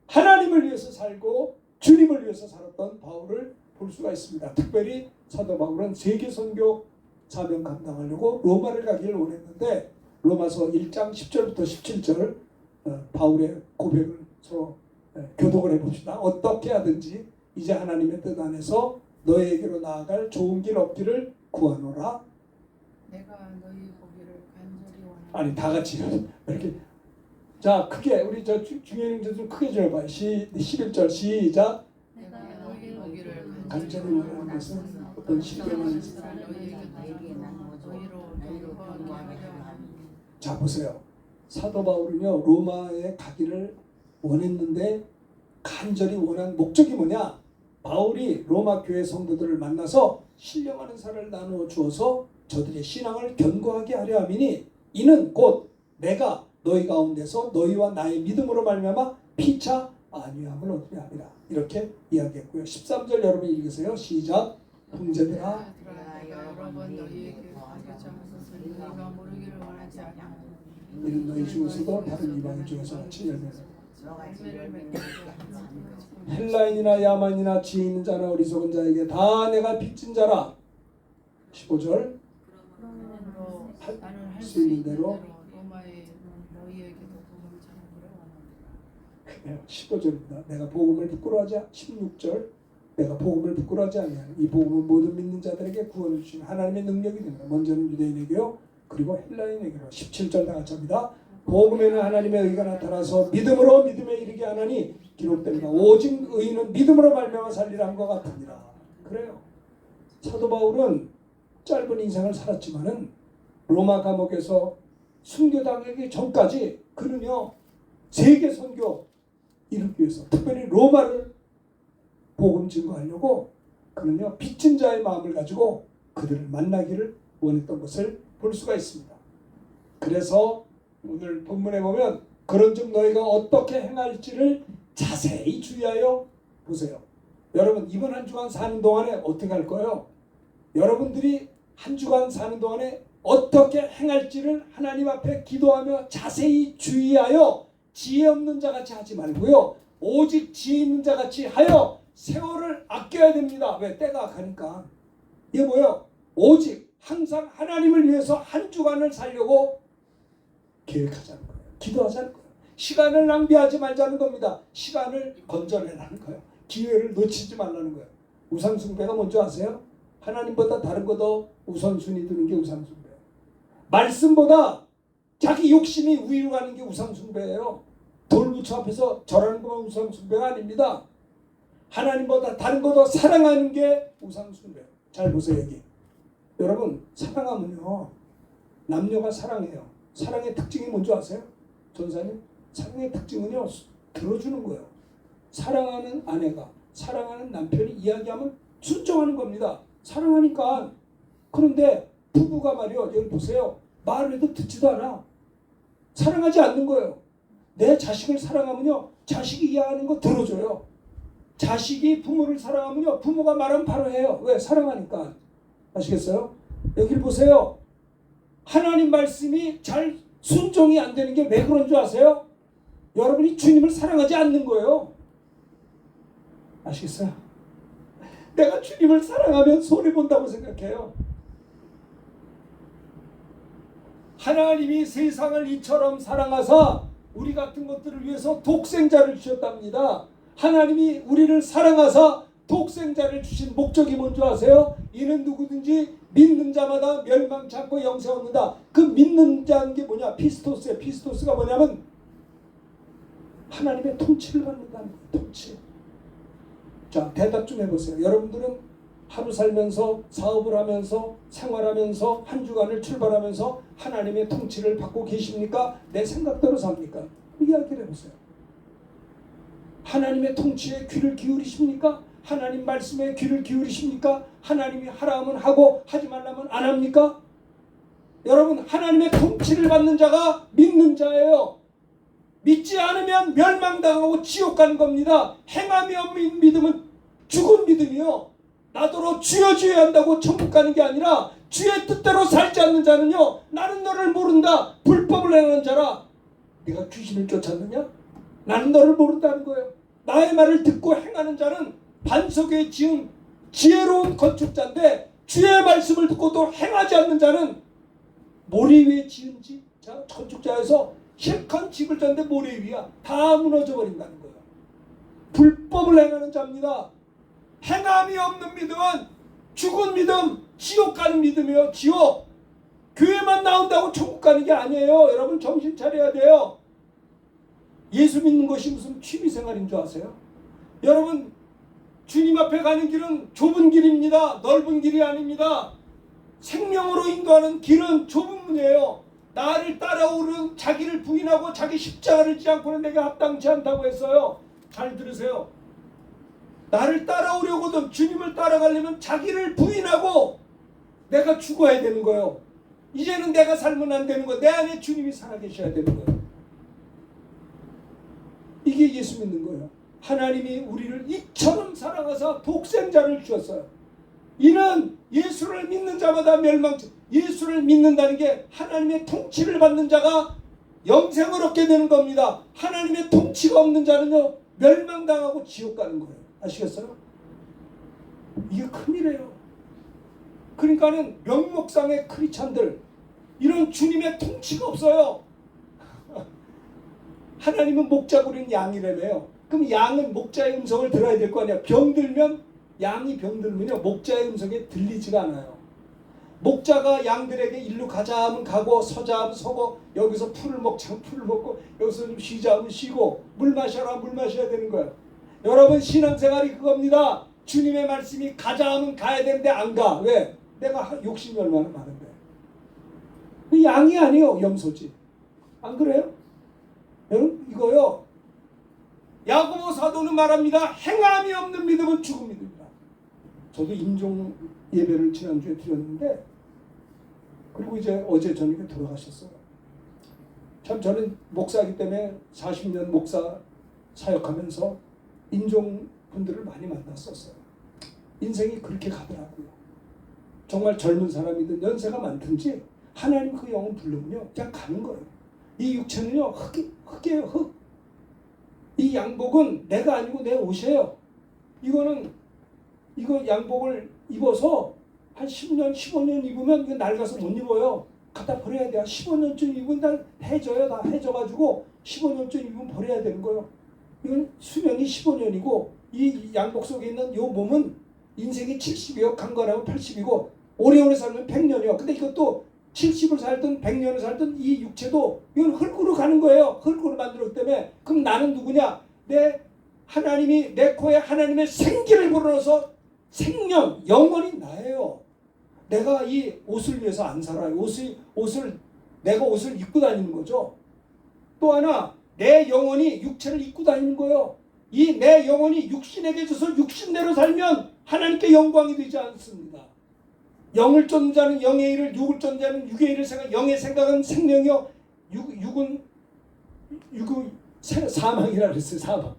하나님을 위해서 살고 주님을 위해서 살았던 바울을 볼 수가 있습니다. 특별히 사도 바울은 세계 선교 사명 감당하려고 로마를 가기를 원했는데 로마서 1장 10절부터 17절 바울의 고백을 서로 교독을 해봅시다. 어떻게 하든지 이제 하나님의 뜻 안에서 너에게로 나아갈 좋은 길 없기를 구하노라. 내가 너희 보기를 간절히 원하노라. 아니 다 같이 이렇게 자 크게 우리 저 중요한 형제 좀 크게 좀 해봐요. 11절 시작. 내가 너희 보기를 간절히 원하는 것은 어떤 시대만 자 보세요. 사도 바울은요 로마에 가기를 원했는데 간절히 원한 목적이 뭐냐? 바울이 로마 교회 성도들을 만나서 신령하는 살을 나누어 주어서 저들의 신앙을 견고하게 하려 함이니 이는 곧 내가 너희 가운데서 너희와 나의 믿음으로 말미암아 피차 안위함을 얻으려 함이라. 이렇게 이야기했고요. 13절 여러분 읽으세요. 시작. 형제들아 여러분 너희에게 가르쳐 것을 너희가 모르기를 원하지 않아. 이는 너희 중에서도 다른 이방 중에서 같이 열매를 헬라인이나 야만이나 지혜 있는 자나 어리석은 자에게 다 내가 빚진 자라. 15절 나는 할 수 수 있는 있는 대로 대로 로마에 너희에게도 복음을 전하기를 원한다. 15절입니다. 내가 복음을 부끄러워하지 16절 내가 복음을 부끄러워하지 아니하노. 이 복음은 모든 믿는 자들에게 구원을 주신 하나님의 능력이 됩니다. 먼저는 유대인에게요. 그리고 헬라인에게로. 17절 다 같이 합니다. 복음에는 하나님의 의가 나타나서 믿음으로 믿음에 이르게 하나니 기록됩니다. 오직 의인은 믿음으로 말미암아 살리람과 같으니라. 그래요. 사도 바울은 짧은 인생을 살았지만은 로마 감옥에서 순교당하기 전까지 그는요 세계 선교 이루기 위해서 특별히 로마를 복음 증거하려고 그는요 빚진 자의 마음을 가지고 그들을 만나기를 원했던 것을 볼 수가 있습니다. 그래서 오늘 본문에 보면 그런즉 너희가 어떻게 행할지를 자세히 주의하여 보세요. 여러분 이번 한 주간 사는 동안에 어떻게 할 거예요? 여러분들이 한 주간 사는 동안에 어떻게 행할지를 하나님 앞에 기도하며 자세히 주의하여 지혜 없는 자같이 하지 말고요. 오직 지혜 있는 자같이 하여 세월을 아껴야 됩니다. 왜? 때가 가니까. 이게 뭐예요? 오직 항상 하나님을 위해서 한 주간을 살려고 계획하자는 거예요. 기도하자는 거예요. 시간을 낭비하지 말자는 겁니다. 시간을 건져내라는 거예요. 기회를 놓치지 말라는 거예요. 우상숭배가 뭔지 아세요? 하나님보다 다른 거 더 우선순위 두는 게 우상숭배예요. 말씀보다 자기 욕심이 우위로 가는 게 우상숭배예요. 돌부처 앞에서 절하는 것만 우상숭배가 아닙니다. 하나님보다 다른 거 더 사랑하는 게 우상숭배예요. 잘 보세요 여기. 여러분 사랑하면요 남녀가 사랑해요. 사랑의 특징이 뭔지 아세요? 전사님 사랑의 특징은요 들어주는 거예요. 사랑하는 아내가 사랑하는 남편이 이야기하면 순종하는 겁니다. 사랑하니까. 그런데 부부가 말이요 여기 보세요 말을 해도 듣지도 않아. 사랑하지 않는 거예요. 내 자식을 사랑하면요 자식이 이야기하는 거 들어줘요. 자식이 부모를 사랑하면요 부모가 말하면 바로 해요. 왜? 사랑하니까. 아시겠어요? 여기를 보세요. 하나님 말씀이 잘 순종이 안 되는 게 왜 그런 줄 아세요? 여러분이 주님을 사랑하지 않는 거예요. 아시겠어요? 내가 주님을 사랑하면 손해본다고 생각해요. 하나님이 세상을 이처럼 사랑하사 우리 같은 것들을 위해서 독생자를 주셨답니다. 하나님이 우리를 사랑하사 독생자를 주신 목적이 뭔지 아세요? 이는 누구든지 믿는 자마다 멸망치 않고 영생 얻는다. 그 믿는 자는 게 뭐냐? 피스토스예요. 피스토스가 뭐냐면 하나님의 통치를 받는다는 거예요. 통치. 자, 대답 좀 해보세요. 여러분들은 하루 살면서 사업을 하면서 생활하면서 한 주간을 출발하면서 하나님의 통치를 받고 계십니까? 내 생각대로 삽니까? 이야기를 해보세요. 하나님의 통치에 귀를 기울이십니까? 하나님 말씀에 귀를 기울이십니까? 하나님이 하라 하면 하고 하지 말라면 안 합니까? 여러분 하나님의 통치를 받는 자가 믿는 자예요. 믿지 않으면 멸망당하고 지옥 가는 겁니다. 행함이 없는 믿음은 죽은 믿음이요. 나더러 주여 주여 한다고 천국 가는 게 아니라 주의 뜻대로 살지 않는 자는요 나는 너를 모른다. 불법을 행하는 자라. 네가 귀신을 쫓았느냐? 나는 너를 모른다는 거예요. 나의 말을 듣고 행하는 자는 반석에 지은 지혜로운 건축자인데 주의 말씀을 듣고도 행하지 않는 자는 모래 위에 지은 집. 자, 건축자에서 실컷 집을 졌는데 모래 위야. 다 무너져 버린다는 거예요. 불법을 행하는 자입니다. 행함이 없는 믿음은 죽은 믿음, 지옥 가는 믿음이에요. 지옥. 교회만 나온다고 천국 가는 게 아니에요. 여러분 정신 차려야 돼요. 예수 믿는 것이 무슨 취미생활인 줄 아세요? 여러분 주님 앞에 가는 길은 좁은 길입니다. 넓은 길이 아닙니다. 생명으로 인도하는 길은 좁은 문이에요. 나를 따라오는 자기를 부인하고 자기 십자가를 지지 않고는 내가 합당치 않다고 했어요. 잘 들으세요. 나를 따라오려거든 주님을 따라가려면 자기를 부인하고 내가 죽어야 되는 거예요. 이제는 내가 살면 안 되는 거예요. 내 안에 주님이 살아계셔야 되는 거예요. 이게 예수 믿는 거예요. 하나님이 우리를 이처럼 사랑하사 독생자를 주었어요. 이는 예수를 믿는 자마다 멸망치. 예수를 믿는다는 게 하나님의 통치를 받는 자가 영생을 얻게 되는 겁니다. 하나님의 통치가 없는 자는요 멸망당하고 지옥 가는 거예요. 아시겠어요? 이게 큰일이에요. 그러니까는 명목상의 크리스찬들 이런 주님의 통치가 없어요. 하나님은 목자 부린 양이라며요. 그럼 양은 목자의 음성을 들어야 될 거 아니야. 병들면 양이 병들면요 목자의 음성에 들리지가 않아요. 목자가 양들에게 일로 가자 하면 가고 서자 하면 서고 여기서 풀을 먹자 풀을 먹고 여기서 좀 쉬자 하면 쉬고 물 마셔라 물 마셔야 되는 거예요. 여러분 신앙생활이 그겁니다. 주님의 말씀이 가자 하면 가야 되는데 안 가. 왜? 내가 욕심이 얼마나 많은데. 그 양이 아니요 염소지. 안 그래요? 여러분 이거요. 야고보 사도는 말합니다. 행함이 없는 믿음은 죽은 믿음이다. 저도 임종 예배를 지난주에 드렸는데 그리고 이제 어제 저녁에 돌아가셨어요. 참 저는 목사이기 때문에 40년 목사 사역하면서 인종분들을 많이 만났었어요. 인생이 그렇게 가더라고요. 정말 젊은 사람이든 연세가 많든지 하나님 그 영혼 부르면요 그냥 가는 거예요. 이 육체는요 흙이에요 흙. 이 양복은 내가 아니고 내 옷이에요. 이거 양복을 입어서 한 10년 15년 입으면 이거 낡아서 못 입어요. 갖다 버려야 돼요. 15년쯤 입으면 다 해져요. 다 해져가지고 15년쯤 입으면 버려야 되는 거예요. 이건 수명이 15년이고 이 양복 속에 있는 요 몸은 인생이 70이요. 강건하면 80이고 오래오래 살면 100년이요. 근데 이것도 70을 살든 100년을 살든 이 육체도 이건 흙으로 가는 거예요. 흙으로 만들었기 때문에 그럼 나는 누구냐? 하나님이 내 코에 하나님의 생기를 불어넣어서 생명, 영원히 나예요. 내가 이 옷을 위해서 안 살아요. 내가 옷을 입고 다니는 거죠. 또 하나 내 영혼이 육체를 입고 다니는 거예요. 이 내 영혼이 육신에게 져서 육신대로 살면 하나님께 영광이 되지 않습니다. 영을 쫓는 자는 영의 일을, 육을 쫓는 자는 육의 일을 생각. 영의 생각은 생명이요, 육은 사망이라 그랬어요. 사망.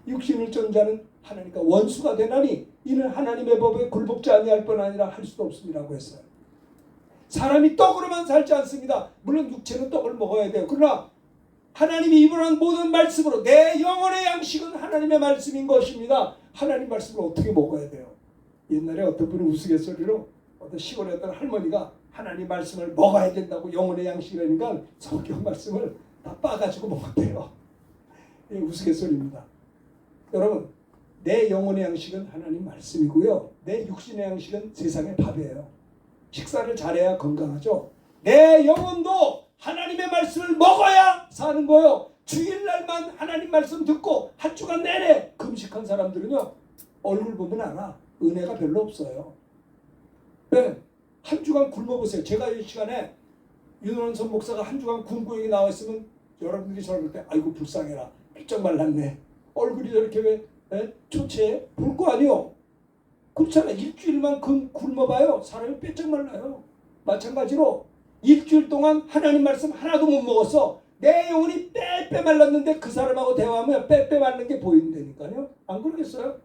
육신을 쫓는 자는 하나님과 원수가 되나니 이는 하나님의 법에 굴복지 아니할 뿐 아니라 할 수도 없음이라고 했어요. 사람이 떡으로만 살지 않습니다. 물론 육체는 떡을 먹어야 돼요. 그러나 하나님이 입으라는 모든 말씀으로 내 영혼의 양식은 하나님의 말씀인 것입니다. 하나님 말씀을 어떻게 먹어야 돼요? 옛날에 어떤 분은 우스갯소리로 어떤 시골에 어떤 할머니가 하나님 말씀을 먹어야 된다고 영혼의 양식이라니까 성경 말씀을 다 빠가지고 먹었대요. 이 우스갯소리입니다. 여러분 내 영혼의 양식은 하나님 말씀이고요. 내 육신의 양식은 세상의 밥이에요. 식사를 잘해야 건강하죠. 내 영혼도 하나님의 말씀을 먹어야 사는 거예요. 주일날만 하나님 말씀 듣고 한 주간 내내 금식한 사람들은요 얼굴 보면 알아. 은혜가 별로 없어요. 네, 한 주간 굶어보세요. 제가 이 시간에 윤원선 목사가 한 주간 굶고 여기 나와 있으면 여러분들이 저럴 때 아이고 불쌍해라. 삐쩍 말랐네. 얼굴이 저렇게 왜 초췌해? 볼 거 아니요. 그렇잖아요. 일주일만 굶어봐요. 사람이 삐쩍 말라요. 마찬가지로 일주일 동안 하나님 말씀 하나도 못 먹었어. 내 영혼이 빼빼 말랐는데 그 사람하고 대화하면 빼빼 말른 게 보인다니까요. 안 그러겠어요?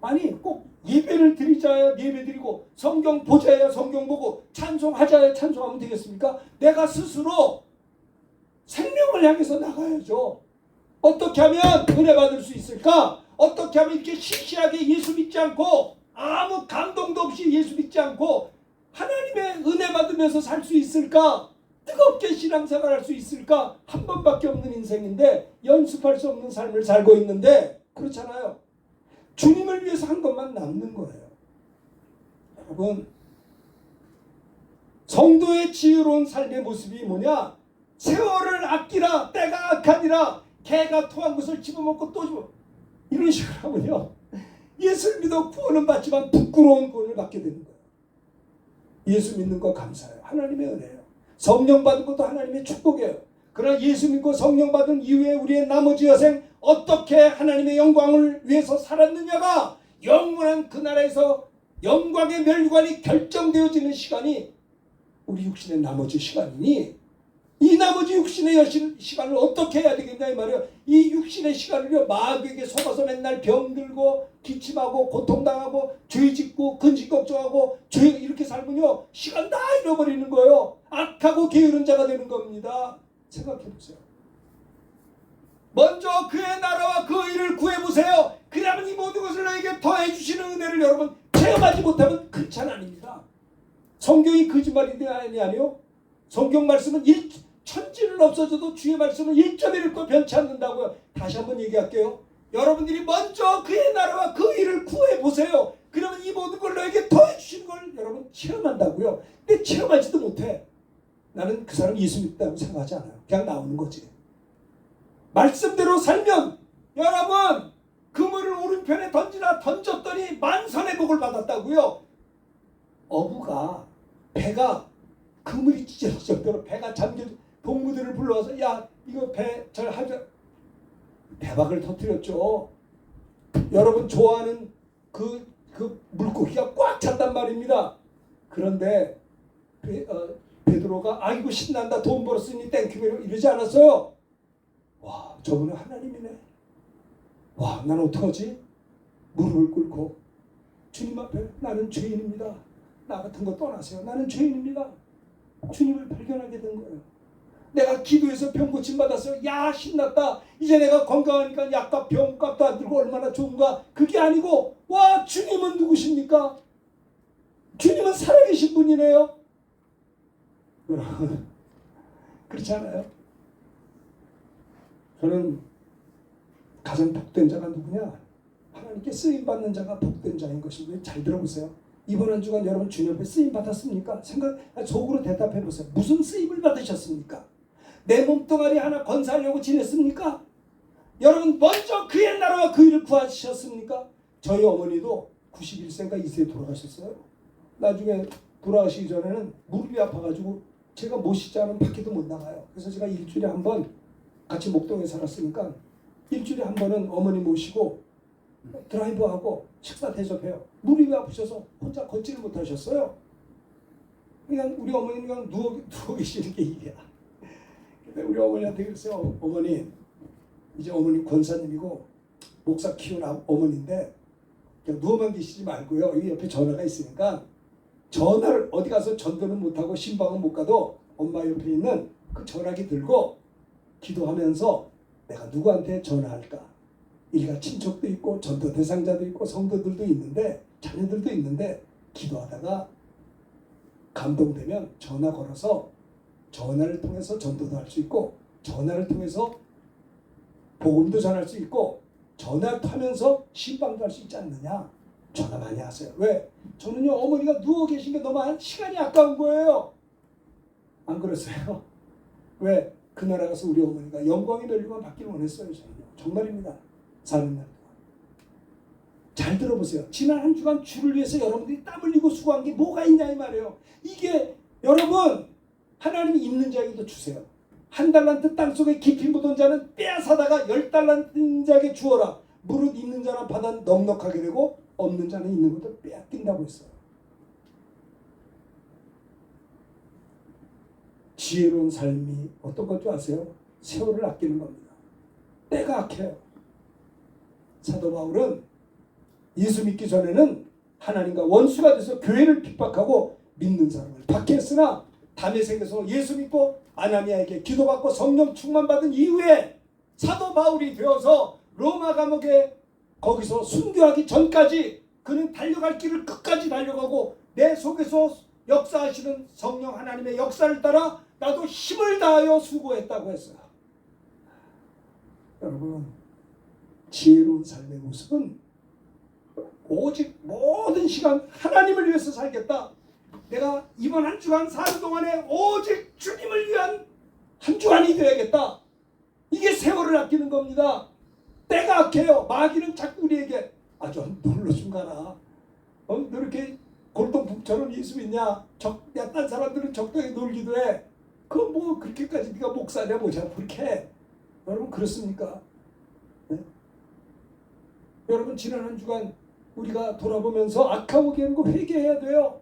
아니 꼭 예배를 드리자야 예배 드리고 성경 보자야 성경 보고 찬송하자야 찬송하면 되겠습니까? 내가 스스로 생명을 향해서 나가야죠. 어떻게 하면 은혜 받을 수 있을까? 어떻게 하면 이렇게 시시하게 예수 믿지 않고 아무 감동도 없이 예수 믿지 않고 하나님의 은혜 받으면서 살 수 있을까? 뜨겁게 신앙생활 할 수 있을까? 한 번밖에 없는 인생인데 연습할 수 없는 삶을 살고 있는데 그렇잖아요. 주님을 위해서 한 것만 남는 거예요. 여러분 성도의 지혜로운 삶의 모습이 뭐냐? 세월을 아끼라 때가 악하니라 개가 토한 것을 집어먹고 또 집어 이런 식으로 하면요 예수를 믿어 구원은 받지만 부끄러운 구원을 받게 되는 거예요. 예수 믿는 거 감사해요. 하나님의 은혜예요. 성령 받은 것도 하나님의 축복이에요. 그러나 예수 믿고 성령 받은 이후에 우리의 나머지 여생 어떻게 하나님의 영광을 위해서 살았느냐가 영원한 그 나라에서 영광의 멸관이 결정되어지는 시간이 우리 육신의 나머지 시간이니 이 나머지 육신의 시간을 어떻게 해야 되겠냐 이 말이에요. 이 육신의 시간을요 마귀에게 속아서 맨날 병들고 기침하고 고통당하고 죄짓고 근심 걱정하고 죄 이렇게 살면요 시간 다 잃어버리는 거예요. 악하고 게으른 자가 되는 겁니다. 생각해 보세요. 먼저 그의 나라와 그 의를 구해보세요. 그러면 이 모든 것을 너에게 더해 주시는 은혜를 여러분 체험하지 못하면 크리스찬 아닙니다. 성경이 거짓말이 아니에요. 성경 말씀은 천지는 없어져도 주의 말씀은 1.1도 변치 않는다고요. 다시 한번 얘기할게요. 여러분들이 먼저 그의 나라와 그 일을 구해보세요. 그러면 이 모든 걸 너에게 더해 주시는 걸 여러분 체험한다고요. 근데 체험하지도 못해. 나는 그 사람 예수 믿다고 생각하지 않아요. 그냥 나오는 거지. 말씀대로 살면 여러분 그물을 오른편에 던졌더니 만선의 복을 받았다고요. 어부가 배가 그물이 찢어질 정도로 배가 잠겨 동무들을 불러와서 야 이거 배 잘 하자 대박을 터뜨렸죠. 여러분 좋아하는 그 물고기가 꽉 찼단 말입니다. 그런데 베드로가 아이고 신난다 돈 벌었으니 땡큐 이러지 않았어요. 와 저분은 하나님이네. 와 나는 어떡하지? 무릎을 꿇고 주님 앞에 나는 죄인입니다. 나 같은 거 떠나세요. 나는 죄인입니다. 주님을 발견하게 된 거예요. 내가 기도해서 병 고침 받았어요. 야 신났다. 이제 내가 건강하니까 약값 병값도 안 들고 얼마나 좋은가. 그게 아니고 와 주님은 누구십니까? 주님은 살아계신 분이네요. 여러분 그렇지 않아요? 저는 가장 복된 자가 누구냐? 하나님께 쓰임받는 자가 복된 자인 것이고요. 잘 들어보세요. 이번 한 주간 여러분 주님 앞에 쓰임 받았습니까? 속으로 대답해 보세요. 무슨 쓰임을 받으셨습니까? 내 몸뚱아리 하나 건사하려고 지냈습니까? 여러분 먼저 그의 나라와 그 일을 구하셨습니까? 저희 어머니도 91세인가 2세에 돌아가셨어요. 나중에 돌아가시기 전에는 무릎이 아파가지고 제가 모시지 않으면 밖에도 못 나가요. 그래서 제가 일주일에 한 번 같이 목동에 살았으니까 일주일에 한 번은 어머니 모시고 드라이브하고 식사 대접해요. 무릎이 아프셔서 혼자 걷지를 못하셨어요. 그냥 우리 어머니는 그냥 누워 계시는 게 일이야. 근데 우리 어머니한테 그랬어요. 어머니 이제 어머니 권사님이고 목사 키운 어머니인데 그냥 누워만 계시지 말고요. 여기 옆에 전화가 있으니까 전화를 어디 가서 전도는 못하고 신방은 못 가도 엄마 옆에 있는 그 전화기 들고 기도하면서 내가 누구한테 전화할까? 일가 친척도 있고 전도 대상자도 있고 성도들도 있는데 자녀들도 있는데 기도하다가 감동되면 전화 걸어서 전화를 통해서 전도도 할 수 있고 전화를 통해서 복음도 전할 수 있고 전화하면서 신방도 할 수 있지 않느냐. 전화 많이 하세요. 왜? 저는요 어머니가 누워 계신 게 너무 시간이 아까운 거예요. 안 그랬어요? 왜? 그 나라 가서 우리 어머니가 영광의 멸류관 받기를 원했어요. 저는요. 정말입니다. 4년 동안. 잘 들어보세요. 지난 한 주간 주를 위해서 여러분들이 땀 흘리고 수고한 게 뭐가 있냐 이 말이에요. 이게 여러분 하나님이 있는 자에게도 주세요. 1달란트 땅속에 깊이 묻은 자는 빼앗아다가 10달란트 자에게 주어라. 무릇 있는 자는 받아 넉넉하게 되고 없는 자는 있는 것도 빼앗긴다고 했어요. 지혜로운 삶이 어떤 것도 아세요? 세월을 아끼는 겁니다. 때가 악해요. 사도 바울은 예수 믿기 전에는 하나님과 원수가 돼서 교회를 핍박하고 믿는 사람을 박해했으나 다메섹에서 예수 믿고 아나니아에게 기도받고 성령 충만받은 이후에 사도 바울이 되어서 로마 감옥에 거기서 순교하기 전까지 그는 달려갈 길을 끝까지 달려가고 내 속에서 역사하시는 성령 하나님의 역사를 따라 나도 힘을 다하여 수고했다고 했어요. 여러분 지혜로운 삶의 모습은 오직 모든 시간 하나님을 위해서 살겠다. 내가 이번 한 주간 사는 동안에 오직 주님을 위한 한 주간이 되어야겠다. 이게 세월을 아끼는 겁니다. 때가 악해요. 마귀는 자꾸 우리에게 좀 놀러 좀 가라. 너 이렇게 골동품처럼 예수 믿냐? 딴 사람들은 적당히 놀기도 해. 그건 뭐 그렇게까지 네가 목사냐 뭐냐 그렇게. 여러분 그렇습니까? 네? 여러분 지난 한 주간 우리가 돌아보면서 악하고 게으른 거 회개해야 돼요.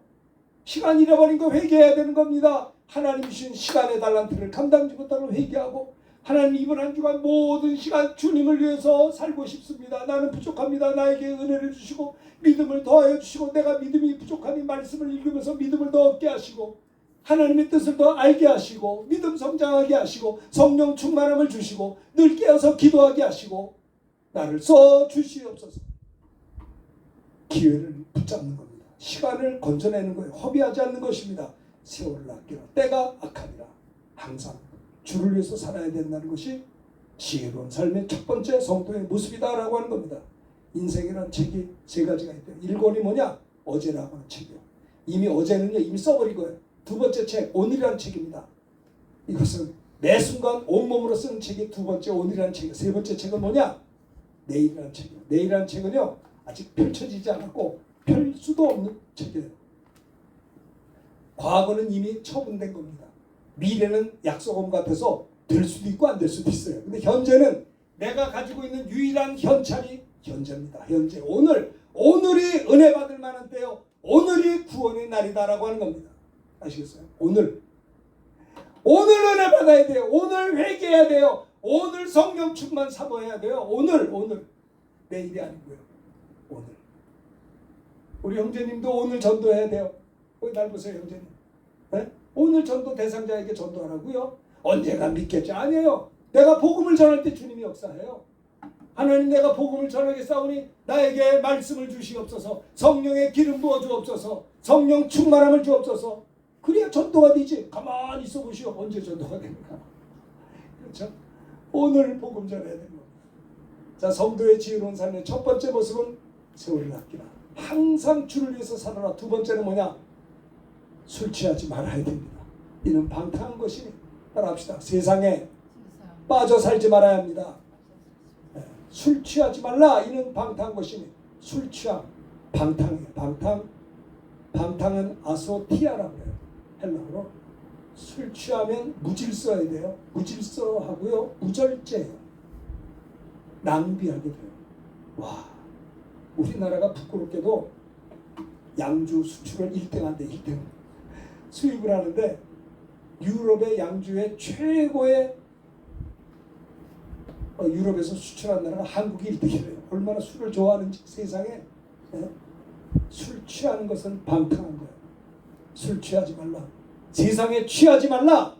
시간 잃어버린 거 회개해야 되는 겁니다. 하나님 주신 시간의 달란트를 감당지 못하고 회개하고 하나님 이번 한 주간 모든 시간 주님을 위해서 살고 싶습니다. 나는 부족합니다. 나에게 은혜를 주시고 믿음을 더하여 주시고 내가 믿음이 부족하니 말씀을 읽으면서 믿음을 더 얻게 하시고 하나님의 뜻을 더 알게 하시고 믿음 성장하게 하시고 성령 충만함을 주시고 늘 깨어서 기도하게 하시고 나를 써주시옵소서. 기회를 붙잡는 겁니다. 시간을 건져내는 거예요. 허비하지 않는 것입니다. 세월을 아끼라 때가 악하니라. 항상 주를 위해서 살아야 된다는 것이 지혜로운 삶의 첫 번째 성도의 모습이다라고 하는 겁니다. 인생이라는 책이 세 가지가 있대요. 1권이 뭐냐? 어제라고 하는 책이요. 이미 어제는요 이미 써버린 거예요. 두 번째 책 오늘이라는 책입니다. 이것은 매 순간 온몸으로 쓰는 책이 두 번째 오늘이라는 책이에요. 세 번째 책은 뭐냐? 내일이라는 책이에요. 내일이라는 책은요 아직 펼쳐지지 않았고 펼 수도 없는 책이에요. 과거는 이미 처분된 겁니다. 미래는 약속음 같아서 될 수도 있고 안 될 수도 있어요. 근데 현재는 내가 가지고 있는 유일한 현찰이 현재입니다. 현재 오늘이 은혜 받을 만한 때요. 오늘이 구원의 날이다라고 하는 겁니다. 아시겠어요? 오늘 은혜 받아야 돼요. 오늘 회개해야 돼요. 오늘 성령 충만 사모해야 돼요. 오늘 내일이 아니고요. 오늘 우리 형제님도 오늘 전도해야 돼요. 날 보세요 형제님. 네? 오늘 전도 대상자에게 전도하라고요. 언제가 믿겠지? 아니에요. 내가 복음을 전할 때 주님이 역사해요. 하나님 내가 복음을 전하겠사오니 나에게 말씀을 주시옵소서. 성령의 기름 부어 주옵소서. 성령 충만함을 주옵소서. 그래야 전도가 되지. 가만히 있어 보시오. 언제 전도가 됩니까? 그렇죠? 오늘 복음 전해야 되는 겁니다. 자, 성도의 지혜로운 삶의 첫 번째 모습은 세월을 아끼라. 항상 주를 위해서 살아라. 두 번째는 뭐냐? 술 취하지 말아야 됩니다. 이는 방탕한 것이니 따라합시다. 세상에 빠져 살지 말아야 합니다. 술 취하지 말라. 이는 방탕한 것이니 술 취함 방탕이에요. 방탕은 아소티아라고 해요. 헬라어로. 술 취하면 무질서해야 돼요. 무질서하고요. 무절제예요. 낭비하게 돼요. 와, 우리나라가 부끄럽게도 양주 수출을 1등한데 1등 수입을 하는데 유럽의 양주의 최고의 유럽에서 수출한 나라가 한국이 1등이래요. 얼마나 술을 좋아하는지 세상에. 술 취하는 것은 방탕한 거예요. 술 취하지 말라. 세상에 취하지 말라.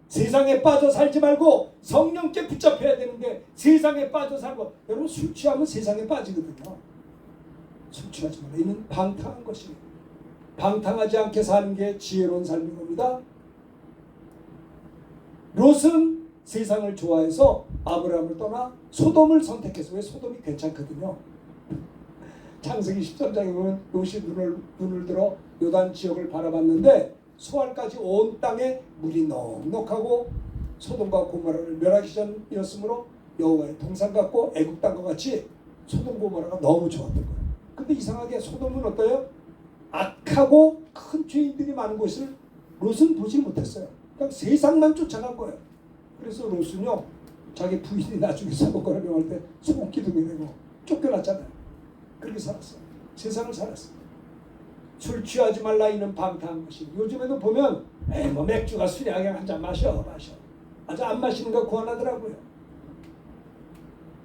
세상에 빠져 살지 말고 성령께 붙잡혀야 되는데 세상에 빠져 살고 여러분 술 취하면 세상에 빠지거든요. 술 취하지 말라. 이는 방탕한 것입니다. 방탕하지 않게 사는 게 지혜로운 삶인 겁니다. 롯은 세상을 좋아해서 아브라함을 떠나 소돔을 선택해서 왜 소돔이 괜찮거든요. 창세기 13장에 보면 롯이 눈을 들어 요단 지역을 바라봤는데 소알까지 온 땅에 물이 넉넉하고 소돔과 고모라를 멸하기 전이었으므로 여호와의 동산 같고 애국 땅과 같이 소돔 고모라가 너무 좋았던 거예요. 근데 이상하게 소돔은 어때요? 악하고 큰 죄인들이 많은 곳을 롯은 보지 못했어요. 그냥 세상만 쫓아간 거예요. 그래서 롯은요 자기 부인이 나중에 소돔과 명할 때 소금기둥이 되고 쫓겨났잖아요. 그렇게 살았어요. 세상을 살았어요. 술 취하지 말라. 이는 방탕한 것이. 요즘에도 보면 뭐 맥주가 술이야 그냥 한 잔 마셔. 아주 안 마시는 거 구원하더라고요.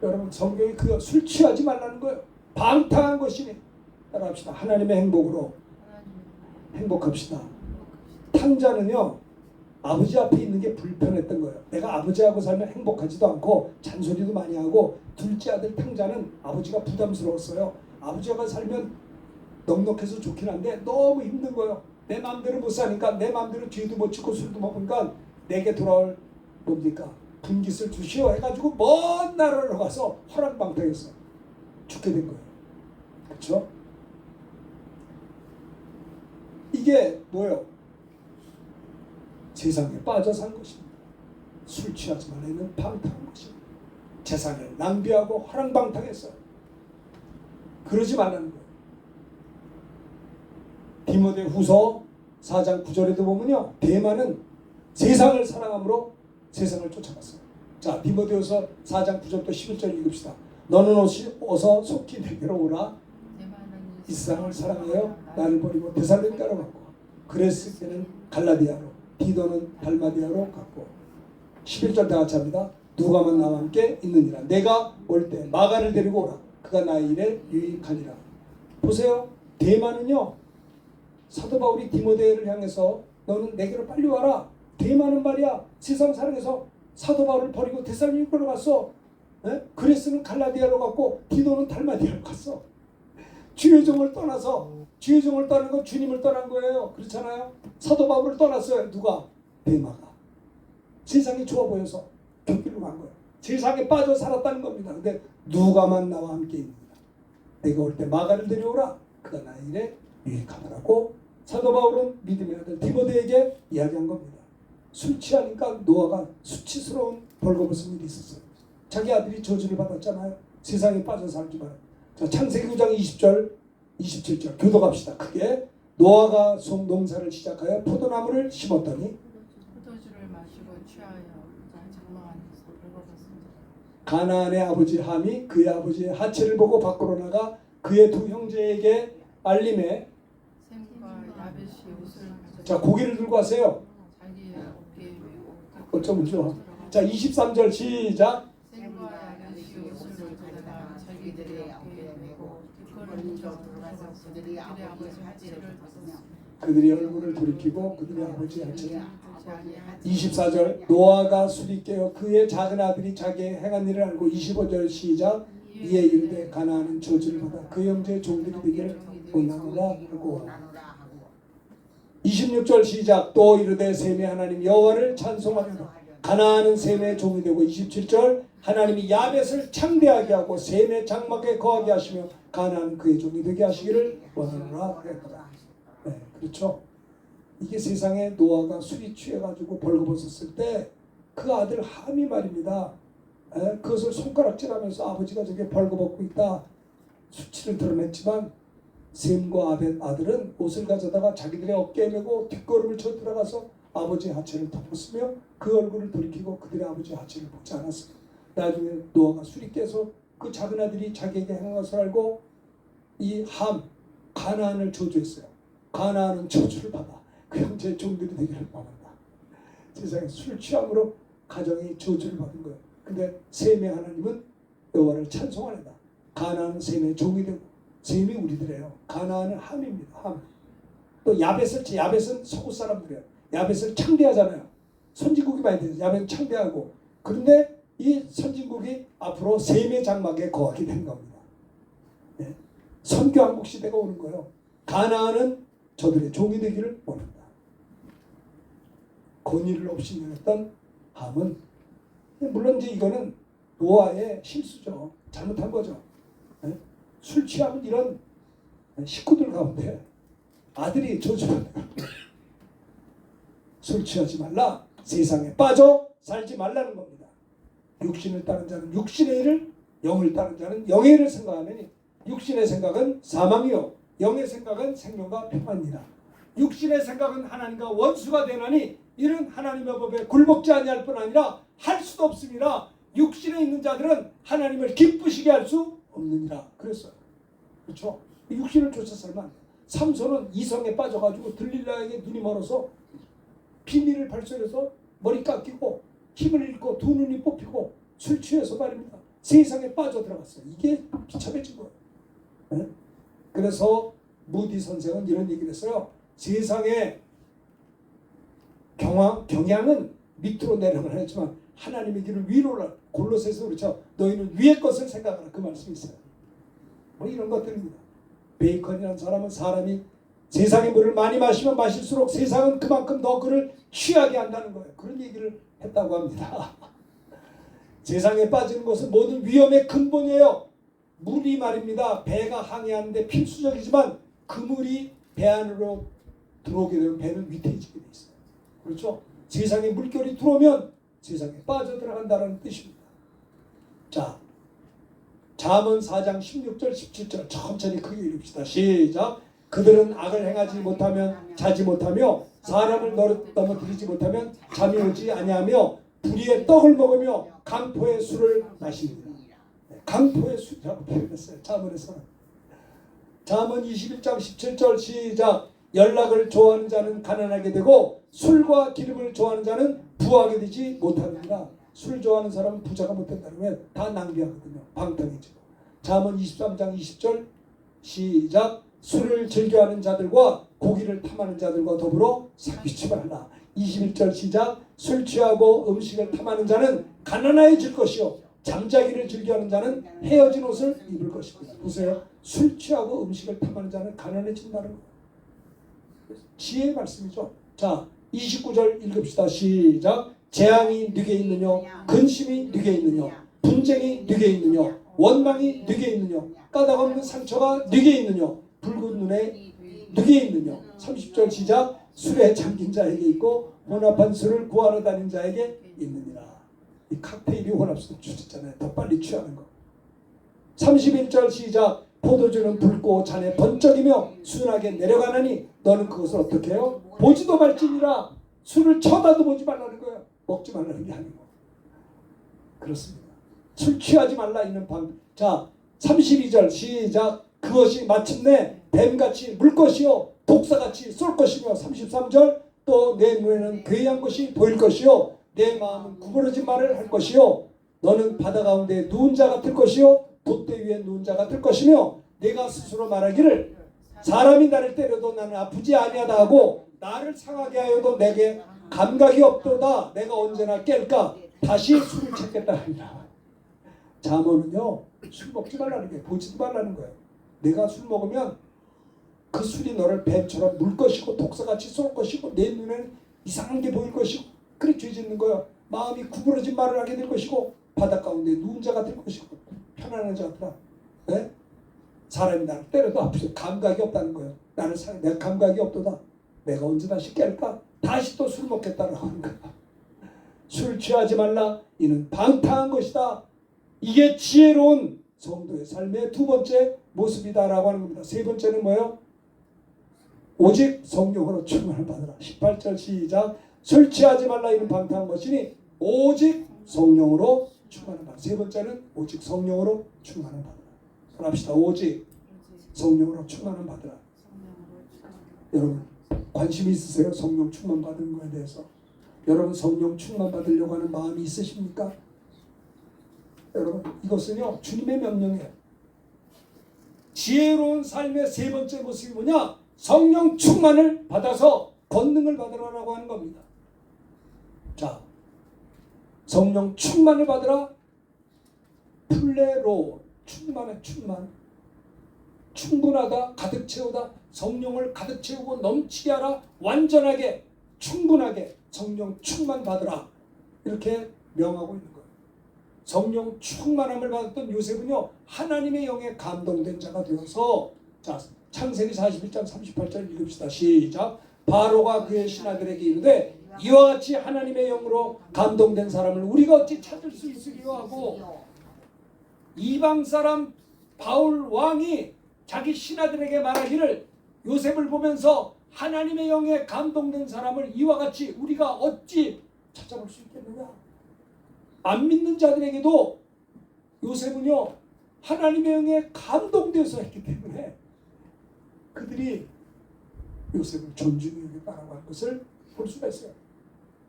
여러분 성경이 그 술 취하지 말라는 거예요. 방탕한 것이니 따라합시다. 하나님의 행복으로 행복합시다. 탕자는요 아버지 앞에 있는 게 불편했던 거예요. 내가 아버지하고 살면 행복하지도 않고 잔소리도 많이 하고 둘째 아들 탕자는 아버지가 부담스러웠어요. 아버지가 살면 넉넉해서 좋긴 한데 너무 힘든 거예요. 내 마음대로 못 사니까 내 마음대로 죄도 못 짓고 술도 먹으니까 내게 돌아올 뭡니까? 분깃을 주시오 해가지고 먼 나라로 가서 허랑방탕했어. 죽게 된 거예요. 그렇죠? 이게 뭐예요? 세상에 빠져 산 것입니다. 술 취하지 말라는 방탕한 것입니다. 재산을 낭비하고 허랑방탕했어요. 그러지 말라는 거예요. 디모데후서 4장 9절에도 보면요. 대만은 세상을 사랑함으로 세상을 쫓아갔어요. 자, 디모데후서 4장 9절부터 11절 읽읍시다. 너는 어서 속히 내게로 오라. 이 세상을 사랑하여 나를 버리고 데살로니가로 갔고 그레스께는 갈라디아로 디도는 달마디아로 갔고 11절 다 같이 합니다. 누가만 나와 함께 있느니라. 내가 올 때 마가를 데리고 오라. 그가 나의 일에 유익하니라. 보세요. 대만은요. 사도 바울이 디모데를 향해서 너는 내게로 빨리 와라. 대만은 말이야. 세상 사랑해서 사도 바울을 버리고 데살로니가로 갔어. 그레스는 갈라디아로 갔고 디도는 달마디아로 갔어. 주의 종을 떠나서 주의 종을 떠난 건 주님을 떠난 거예요. 그렇잖아요. 사도 바울을 떠났어요. 누가? 대마가. 세상이 좋아 보여서 곁길로 간 거예요. 세상에 빠져 살았다는 겁니다. 근데 누가만 나와 함께 있느니라. 내가 올 때 마가를 데려오라. 그가 나의 일에 유익하더라고. 사도 바울은 믿음의 아들 디모데에게 이야기한 겁니다. 술 취하니까 노아가 수치스러운 벌거벗은 일이 있었어요. 자기 아들이 저주를 받았잖아요. 세상에 빠져 살지 마라. 자, 창세기 9장 20절 27절 교도갑시다. 크게 노아가 농사를 시작하여 포도나무를 심었더니 포도주를 마시고 취하여 장막 안에서 벌거벗은 가나안의 아버지 함이 그의 아버지의 하체를 보고 밖으로 나가 그의 두 형제에게 알림해. 샘과 야벳이 옷을 자, 고개를 들고 하세요. 자기의 어깨에 메고 어쩌면 좋아. 자, 23절 시작. 샘과 야벳이 옷을 가져다가 자기들의 어깨에 메고 뒷걸음질 들어가서 그들의 아버지 하체를 벗었으며 그들이 얼굴을 돌이키고 그들의 아버지 하체를 24절 노아가 술이 깨어 그의 작은 아들이 자기의 행한 일을 알고 25절 시작. 이에 이르되 가나안은 저주를 받아 그 형제의 종들이 되기를 원하노라 하고 26절 시작. 또 이르되 셈의 하나님 여호와를 찬송하노라. 가나안은 셈의 종이 되고 27절 하나님이 야벳을 창대하게 하고 셈의 장막에 거하게 하시며 가나안은 그의 종이 되게 하시기를 원하노라 하였더라. 네, 그렇죠. 이게 세상에 노아가 술이 취해가지고 벌거벗었을 때 그 아들 함이 말입니다. 그것을 손가락질하면서 아버지가 저게 벌거벗고 있다 수치를 드러냈지만 셈과 아벳 아들은 옷을 가져다가 자기들의 어깨에 메고 뒷걸음을 쳐 들어가서 아버지의 하체를 덮었으며 그 얼굴을 돌이키고 그들의 아버지의 하체를 보지 않았습니다. 나중에 노아가 술이 깨서 그 작은 아들이 자기에게 행한 것을 알고 이 함 가나안을 저주했어요. 가나안은 저주를 받아 그 형제의 종들이 되기를 원한다. 세상에 술 취함으로 가정이 저주를 받은 거예요. 근데 셈의 하나님은 여호와를 찬송하는다. 가나안은 셈의 종이 되고 셈이 우리들이에요. 가나안은 함입니다. 함. 또 야벳은 서구 사람들이에요. 야벳을 창대하잖아요. 선진국이 많이 되죠. 야벳은 창대하고. 그런데 이 선진국이 앞으로 셈의 장막에 거하게 된 겁니다. 네. 선교한국 시대가 오는 거예요. 가나안은 저들의 종이 되기를 원한다. 권위를 없이 누렸던 함은 물론 이제 이거는 노아의 실수죠. 잘못한 거죠. 네? 술 취하면 이런 식구들 가운데 아들이 저주받는 술 취하지 말라. 세상에 빠져 살지 말라는 겁니다. 육신을 따른 자는 육신의 일을 영을 따른 자는 영의 일을 생각하느니 육신의 생각은 사망이요 영의 생각은 생명과 평안이라. 육신의 생각은 하나님과 원수가 되나니 이는 하나님의 법에 굴복지 아니할 뿐 아니라 할 수도 없습니다. 육신에 있는 자들은 하나님을 기쁘시게 할 수 없느니라 그랬어요. 그렇죠? 육신을 쫓아 살면 안 돼요. 삼손은 이성에 빠져가지고 들릴라에게 눈이 멀어서 비밀을 발설해서 머리 깎이고 힘을 잃고 두 눈이 뽑히고 술 취해서 말입니다. 세상에 빠져들어갔어요. 이게 비참해진 거예요. 네? 그래서 무디 선생은 이런 얘기를 했어요. 세상에 경향은 밑으로 내려가라 했지만 하나님의 길은 위로라. 골로새서 그렇죠. 너희는 위의 것을 생각하라. 그 말씀이 있어요. 뭐 이런 것들입니다. 베이컨이라는 사람은 사람이 세상의 물을 많이 마시면 마실수록 세상은 그만큼 더 그를 취하게 한다는 거예요. 그런 얘기를 했다고 합니다. 세상에 빠지는 것은 모든 위험의 근본이에요. 물이 말입니다. 배가 항해하는데 필수적이지만 그 물이 배 안으로 들어오게 되면 배는 위태해지게 돼 있어요. 그렇죠? 세상에 물결이 들어오면 세상에 빠져들어간다는 뜻입니다. 자, 잠언 4장 16절 17절 천천히 크게 읽읍시다. 시작. 그들은 악을 행하지 못하면 자지 못하며 사람을 넘어뜨리지 못하면 잠이 오지 아니하며 불의의 떡을 먹으며 강포의 술을 마십니다. 강포의 술이라고 표현했어요. 잠언에서는. 잠언 21장 17절 시작. 연락을 좋아하는 자는 가난하게 되고 술과 기름을 좋아하는 자는 부하게 되지 못하느니라. 술 좋아하는 사람은 부자가 못된다는 거예요. 다 낭비하거든요. 방탕해지고. 잠언 23장 20절 시작. 술을 즐겨하는 자들과 고기를 탐하는 자들과 더불어 사귀지 말라. 21절 시작. 술 취하고 음식을 탐하는 자는 가난해질 것이요 잠자기를 즐겨하는 자는 헤어진 옷을 입을 것입니다. 보세요. 술 취하고 음식을 탐하는 자는 가난해진다는 거예요. 지혜의 말씀이죠. 자, 29절 읽읍시다. 시작. 재앙이 네게 있느냐? 근심이 네게 있느냐? 분쟁이 네게 있느냐? 원망이 네게 있느냐? 까닭 없는 상처가 네게 있느냐? 붉은 눈에 네게 있느냐? 30절 시작. 술에 잠긴 자에게 있고 혼합한 술을 구하러 다닌 자에게 있느니라. 이 칵테일이 혼합술 주잖아요. 더 빨리 취하는 거. 31절 시작. 포도주는 붉고 잔에 번쩍이며 순하게 내려가나니 너는 그것을 어떻게 해요? 보지도 말지니라. 술을 쳐다도 보지 말라는 거예요. 먹지 말라는 게 아니고. 그렇습니다. 술 취하지 말라 있는 방. 자, 32절 시작. 그것이 마침내 뱀같이 물 것이요 독사같이 쏠 것이며 33절 또 내 눈에는 괴이한 것이 보일 것이요 내 마음은 구부러진 말을 할 것이요 너는 바다 가운데 누운 자 같을 것이요 돛대 위에 누운 자 같을 것이며 내가 스스로 말하기를 사람이 나를 때려도 나는 아프지 아니하다 하고 나를 상하게 하여도 내게 감각이 없도다. 내가 언제나 깰까 다시 술을 찾겠다 하니라. 잠언은요 술 먹지 말라는 거예요. 보지도 말라는 거예요. 내가 술 먹으면 그 술이 너를 뱀처럼 물 것이고 독사같이 쏠 것이고 내 눈에는 이상한 게 보일 것이고 그래 죄 짓는 거야. 마음이 구부러진 말을 하게 될 것이고 바다 가운데 누운 자가 될 것이고 편안한 자들아. 네? 사람이 나를 때려도 아프죠. 감각이 없다는 거예요. 나를 내가 감각이 없도다. 내가 언제 다시 깰까? 다시 또 술 먹겠다라고 하는 거야. 술 취하지 말라. 이는 방탕한 것이다. 이게 지혜로운 성도의 삶의 두 번째 모습이다라고 하는 겁니다. 세 번째는 뭐예요? 오직 성령으로 충만을 받으라. 18절 시작. 술 취하지 말라 이는 방탕한 것이니 오직 성령으로 충만을 받으라. 세 번째는 오직 성령으로 충만을 받으라. 합시다. 오직 성령으로 충만을 받으라. 여러분 관심이 있으세요? 성령 충만 받는 거에 대해서. 여러분 성령 충만 받으려고 하는 마음이 있으십니까? 여러분 이것은요 주님의 명령이에요. 지혜로운 삶의 세 번째 모습이 뭐냐? 성령 충만을 받아서 권능을 받으라라고 하는 겁니다. 자, 성령 충만을 받으라. 플레로 충만해. 충분하다. 가득 채우다. 성령을 가득 채우고 넘치게 하라. 완전하게 충분하게 성령 충만 받으라. 이렇게 명하고 있는 거예요. 성령 충만함을 받았던 요셉은요 하나님의 영에 감동된 자가 되어서 자 창세기 41장 38절 읽읍시다. 시작. 바로가 그의 신하들에게 이르되 이와 같이 하나님의 영으로 감동된 사람을 우리가 어찌 찾을 수 있으리요 하고 이방 사람 바울 왕이 자기 신하들에게 말하기를 요셉을 보면서 하나님의 영에 감동된 사람을 이와 같이 우리가 어찌 찾아볼 수 있겠느냐. 안 믿는 자들에게도 요셉은요 하나님의 영에 감동돼서 했기 때문에 그들이 요셉을 존중히 여겼다라고 하는 것을 볼 수가 있어요.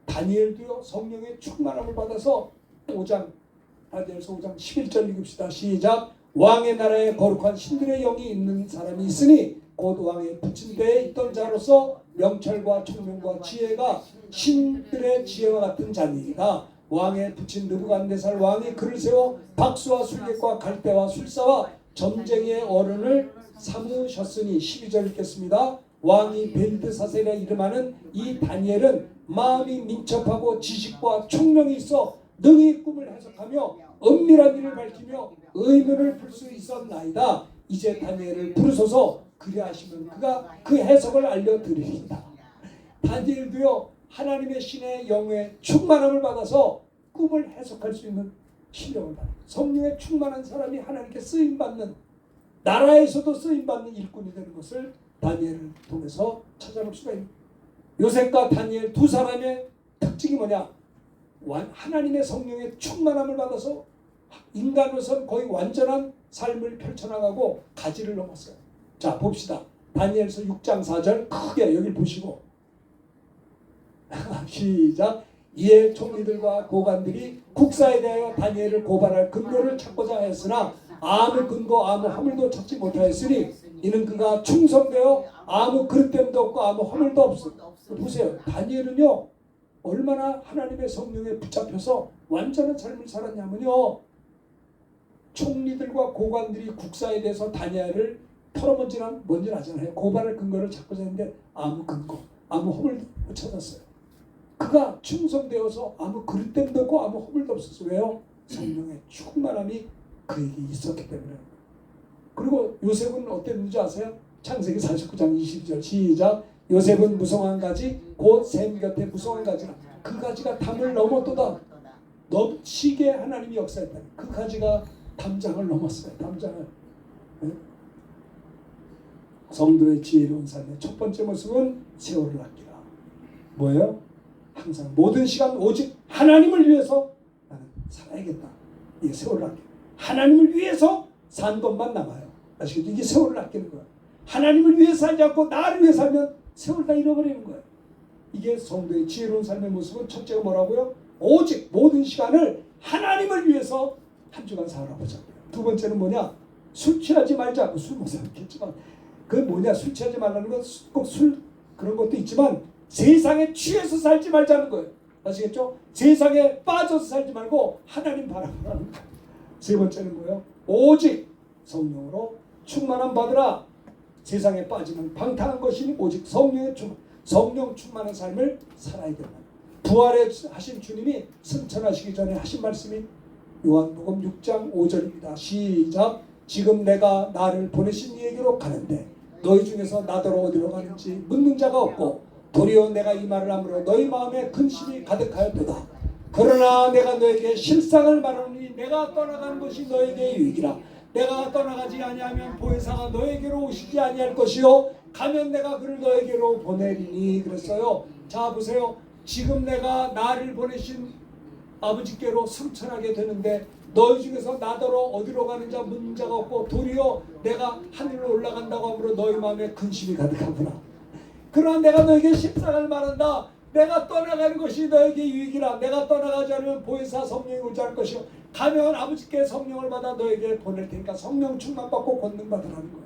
다니엘도요 성령의 충만함을 받아서 5장 다니엘서 5장 11절 읽읍시다. 시작. 왕의 나라에 거룩한 신들의 영이 있는 사람이 있으니 곧 왕의 붙인 데에 있던 자로서 명철과 총명과 지혜가 신들의 지혜와 같은 자니이다. 왕의 붙인 느부갓네살 왕이 그를 세워 박수와 술객과 갈대와 술사와 전쟁의 어른을 삼으셨으니 12절 읽겠습니다. 왕이 벨드사셀에 이름하는 이 다니엘은 마음이 민첩하고 지식과 총명이 있어 능히 꿈을 해석하며 은밀한 일을 밝히며 의문을 풀 수 있었나이다. 이제 다니엘을 부르소서. 그리하시면 그가 그 해석을 알려드리리이다. 다니엘도요 하나님의 신의 영의 충만함을 받아서 꿈을 해석할 수 있는 실력을 받아요. 성령의 충만한 사람이 하나님께 쓰임받는 나라에서도 쓰임받는 일꾼이 되는 것을 다니엘을 통해서 찾아볼 수가 있습니다. 요셉과 다니엘 두 사람의 특징이 뭐냐? 하나님의 성령의 충만함을 받아서 인간으로서는 거의 완전한 삶을 펼쳐나가고 가지를 넘었어요. 자 봅시다. 다니엘서 6장 4절 크게 여기 보시고 시작. 이에 총리들과 고관들이 국사에 대하여 다니엘을 고발할 근거를 찾고자 하였으나 아무 근거 아무 허물도 찾지 못하였으니 이는 그가 충성되어 아무 그릇됨도 없고 아무 허물도 없어. 보세요. 다니엘은요 얼마나 하나님의 성령에 붙잡혀서 완전한 삶을 살았냐면요, 총리들과 고관들이 국사에 대해서 다니엘을 털어본지는 뭔지 아잖아요. 고발할 근거를 찾고자 했는데 아무 근거 아무 허물도 못 찾았어요. 그가 충성되어서 아무 그릇됨도 없고 아무 허물도 없었어요. 왜요? 성령의 충만함이 그에게 있었기 때문에. 그리고 요셉은 어땠는지 아세요? 창세기 49장 22절 시작. 요셉은 무성한 가지 곧 샘 곁에 무성한 가지라. 그 가지가 담을 넘었도다. 넘치게 하나님이 역사했다. 그 가지가 담장을 넘었어요. 담장을. 네? 성도의 지혜로운 삶의 첫 번째 모습은 세월을 아끼라. 뭐예요? 항상 모든 시간 오직 하나님을 위해서 나는 살아야겠다. 이게 세월을 아끼는. 하나님을 위해서 산 것만 남아요. 아시겠죠? 이게 세월을 아끼는 거예요. 하나님을 위해 살지 않고 나를 위해 살면 세월 다 잃어버리는 거예요. 이게 성도의 지혜로운 삶의 모습은 첫째가 뭐라고요? 오직 모든 시간을 하나님을 위해서 한 주간 살아보자고요. 두 번째는 뭐냐? 술 취하지 말자. 술 못 살겠지만 그 뭐냐? 술 취하지 말라는 건 꼭 술 그런 것도 있지만 세상에 취해서 살지 말자는 거예요. 아시겠죠? 세상에 빠져서 살지 말고 하나님 바라보라는 거예요. 세 번째는 뭐예요? 오직 성령으로 충만함 받으라. 세상에 빠지면 방탕한 것이니 오직 성령 충만한 삶을 살아야 된다. 부활에 하신 주님이 승천하시기 전에 하신 말씀이 요한복음 6장 5절입니다. 시작. 지금 내가 나를 보내신 이에게로 가는데 너희 중에서 나더러 어디로 가는지 묻는 자가 없고 도리어 내가 이 말을 함으로 너희 마음에 근심이 가득하였도다. 그러나 내가 너에게 실상을 말하노니 내가 떠나가는 것이 너에게 유익이라. 내가 떠나가지 아니하면 보혜사가 너에게로 오시지 아니할 것이요 가면 내가 그를 너에게로 보내리니 그랬어요. 자 보세요. 지금 내가 나를 보내신 아버지께로 승천하게 되는데 너희 중에서 나더러 어디로 가는 자 묻는 자가 없고 도리어 내가 하늘로 올라간다고 하므로 너희 마음에 근심이 가득하구나. 그러나 내가 너에게 실상을 말한다. 내가 떠나가는 것이 너에게 유익이라. 내가 떠나가지 않으면 보혜사 성령이 오지 않을 것이요 가면 아버지께 성령을 받아 너에게 보낼 테니까 성령 충만 받고 권능 받으라는 거예요.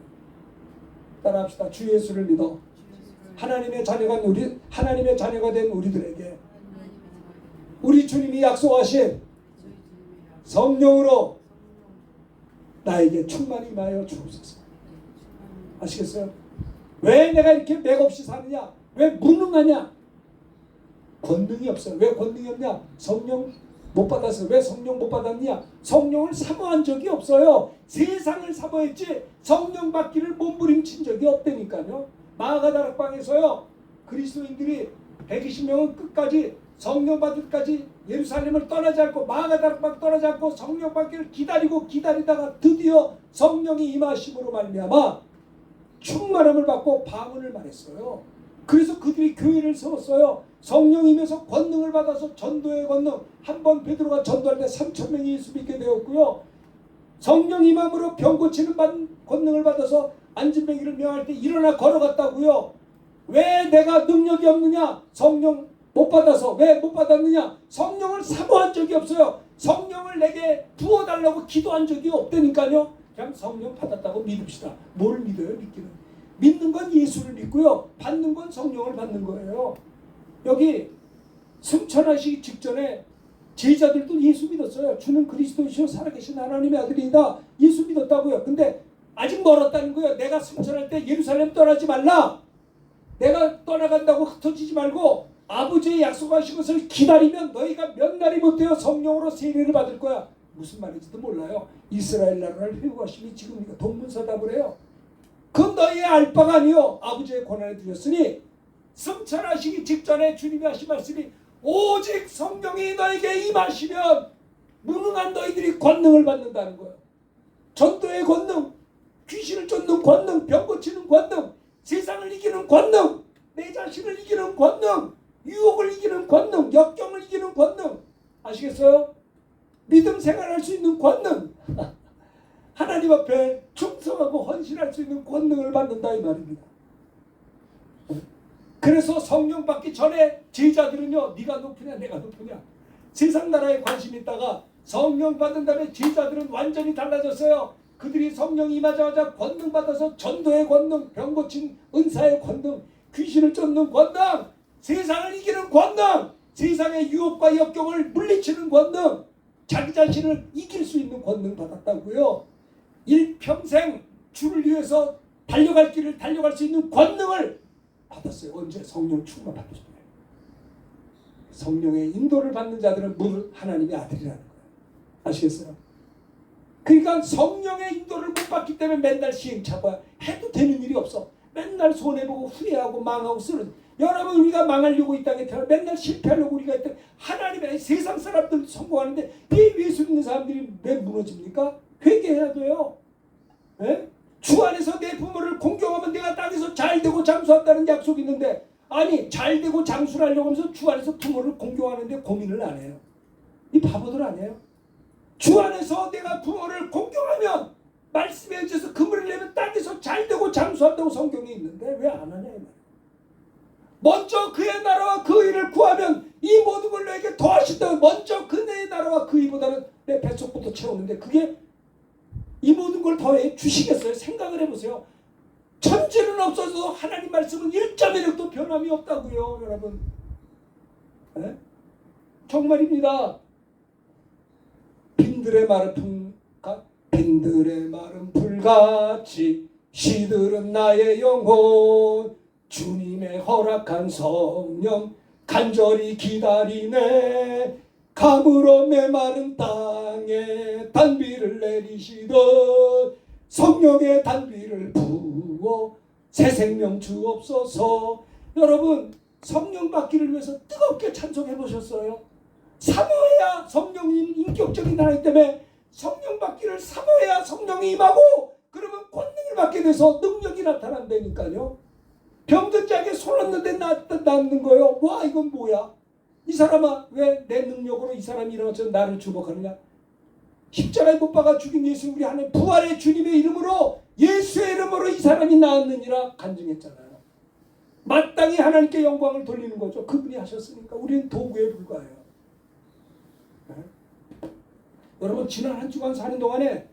따라합시다. 주 예수를 믿어 하나님의 자녀가 된 우리들에게 우리 주님이 약속하신 성령으로 나에게 충만히 임하여 주옵소서. 아시겠어요? 왜 내가 이렇게 맥없이 사느냐? 왜 무능하냐? 권능이 없어요. 왜 권능이 없냐? 성령 못 받았어요. 왜 성령 못 받았냐? 성령을 사모한 적이 없어요. 세상을 사모했지 성령 받기를 몸부림친 적이 없다니까요. 마가다락방에서요 그리스도인들이 120명은 끝까지 성령 받을 때까지 예루살렘을 떠나지 않고 마가다락방 떠나지 않고 성령 받기를 기다리다가 드디어 성령이 임하심으로 말미암아 충만함을 받고 방언을 말했어요. 그래서 그들이 교회를 세웠어요. 성령이면서 권능을 받아서 전도의 권능. 한 번 베드로가 전도할 때 3,000명이 예수 믿게 되었고요. 성령 임함으로 병 고치는 권능을 받아서 안진뱅이를 명할 때 일어나 걸어갔다고요. 왜 내가 능력이 없느냐? 성령 못 받아서. 왜 못 받았느냐? 성령을 사모한 적이 없어요. 성령을 내게 부어달라고 기도한 적이 없다니까요. 그냥 성령 받았다고 믿읍시다. 뭘 믿어요? 믿는 건 예수를 믿고요. 받는 건 성령을 받는 거예요. 여기 승천하시기 직전에 제자들도 예수 믿었어요. 주는 그리스도이시요 살아계신 하나님의 아들이다. 예수 믿었다고요. 근데 아직 멀었다는 거예요. 내가 승천할 때 예루살렘 떠나지 말라. 내가 떠나간다고 흩어지지 말고 아버지의 약속하신 것을 기다리면 너희가 몇 날이 못되어 성령으로 세례를 받을 거야. 무슨 말인지도 몰라요. 이스라엘 나라를 회복하심이 지금 동문서답을 해요. 그건 너희의 알 바가 아니요 아버지의 권한에 두셨으니 승천하시기 직전에 주님이 하신 말씀이 오직 성령이 너에게 임하시면 무능한 너희들이 권능을 받는다는 거예요. 전도의 권능, 귀신을 쫓는 권능, 병 고치는 권능, 세상을 이기는 권능, 내 자신을 이기는 권능, 유혹을 이기는 권능, 역경을 이기는 권능. 아시겠어요? 믿음 생활할 수 있는 권능. 하나님 앞에 충성하고 헌신할 수 있는 권능을 받는다 이 말입니다. 그래서 성령 받기 전에 제자들은요, 네가 높으냐 내가 높으냐 세상 나라에 관심이 있다가 성령 받은 다음에 제자들은 완전히 달라졌어요. 그들이 성령 임하자마자 권능 받아서 전도의 권능, 병 고친 은사의 권능, 귀신을 쫓는 권능, 세상을 이기는 권능, 세상의 유혹과 역경을 물리치는 권능, 자기 자신을 이길 수 있는 권능 받았다고요. 일평생 주를 위해서 달려갈 길을 달려갈 수 있는 권능을 받았어요. 언제? 성령 충만 받았어요. 성령의 인도를 받는 자들은 물 하나님의 아들이라는 거예요. 아시겠어요? 그러니까 성령의 인도를 못 받기 때문에 맨날 시행착오야. 해도 되는 일이 없어. 맨날 손해보고 후회하고 망하고 쓰는. 여러분, 우리가 망하려고 이 땅에 태어나 맨날 실패하려고 우리가 있다. 하나님의 세상 사람들 성공하는데 이 예수 믿는 사람들이 왜 무너집니까? 회개해야 돼요. 예? 주 안에서 내 부모를 공경하면 내가 땅에서 잘되고 장수한다는 약속이 있는데, 아니 잘되고 장수를 하려고 하면서 주 안에서 부모를 공경하는데 고민을 안 해요. 이 바보들 아니에요? 주 안에서 내가 부모를 공경하면 말씀에 의해서 그물을 내면 땅에서 잘되고 장수한다고 성경에 있는데 왜 안 하냐 이 말이에요. 먼저 그의 나라와 그 의를 구하면 이 모든 걸 너에게 더하신다고. 먼저 그의 나라와 그 의보다는 내 뱃속부터 채우는데 그게 이 모든 걸 더해 주시겠어요? 생각을 해보세요. 천지는 없어도 하나님 말씀은 1.1획도 변함이 없다고요, 여러분. 네? 정말입니다. 빈들의 마른 풀같이 시들은 나의 영혼, 주님의 허락한 성령 간절히 기다리네. 감으로 메마른 땅에 단비를 내리시던 성령의 단비를 부어 새 생명 주옵소서. 여러분, 성령 받기를 위해서 뜨겁게 찬송해 보셨어요? 사모해야 성령이 인격적인 하나님 때문에 성령 받기를 사모해야 성령이 임하고, 그러면 권능을 받게 돼서 능력이 나타난다니까요. 병든 자에게 손 얹는데 낫는 거예요. 와, 이건 뭐야? 이 사람아, 왜 내 능력으로 이 사람이 일어나서 나를 주목하느냐? 십자가에 못 박아 죽인 예수, 우리 하나님 부활의 주님의 이름으로, 예수의 이름으로 이 사람이 나았느니라 간증했잖아요. 마땅히 하나님께 영광을 돌리는 거죠. 그분이 하셨으니까 우리는 도구에 불과해요. 네? 여러분, 지난 한 주간 사는 동안에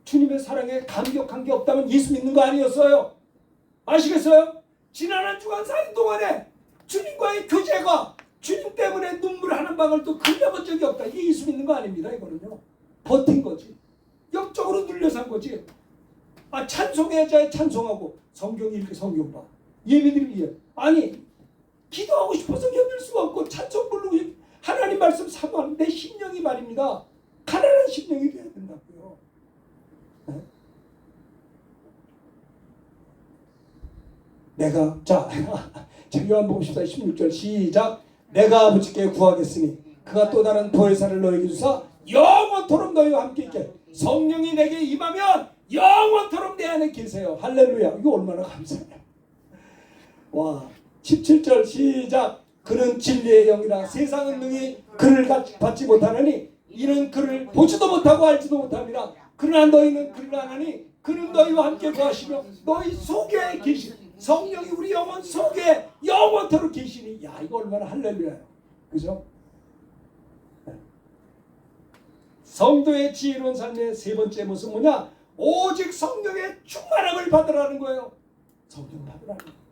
주님의 사랑에 감격한 게 없다면 예수 믿는 거 아니었어요? 아시겠어요? 지난 한 주간 사는 동안에 주님과의 교제가, 주님 때문에 눈물 한 방울도 흘려본 적이 없다. 이게 예수 믿는 거 아닙니다. 이거는요, 버틴 거지. 영적으로 눌려 산 거지. 아, 찬송해야지 찬송하고, 성경 읽기 성경 봐, 예배드리기 위해. 아니, 기도하고 싶어서 견딜 수가 없고 찬송 부르고 하나님 말씀 사모하는 내 심령이 말입니다. 가난한 심령이 돼야 된다고요. 네? 내가, 자 요한복음 14장 16절 시작. 내가 아버지께 구하겠으니 그가 또 다른 보혜사를 너에게 주사 영원토록 너희와 함께 있게. 성령이 내게 임하면 영원토록 내 안에 계세요. 할렐루야. 이거 얼마나 감사해요. 와, 17절 시작. 그는 진리의 영이라 세상은 능히 그를 받지 못하느니 이는 그를 보지도 못하고 알지도 못합니다. 그러나 너희는 그를 아나니 그는 너희와 함께 거하시며 너희 속에 계시니, 성령이 우리 영혼 속에 영원토록 계시니. 야, 이거 얼마나 할렐루야예요. 그죠? 성도의 지혜로운 삶의 세 번째 모습은 뭐냐? 오직 성령의 충만함을 받으라는 거예요. 성령 받으라는 거예요.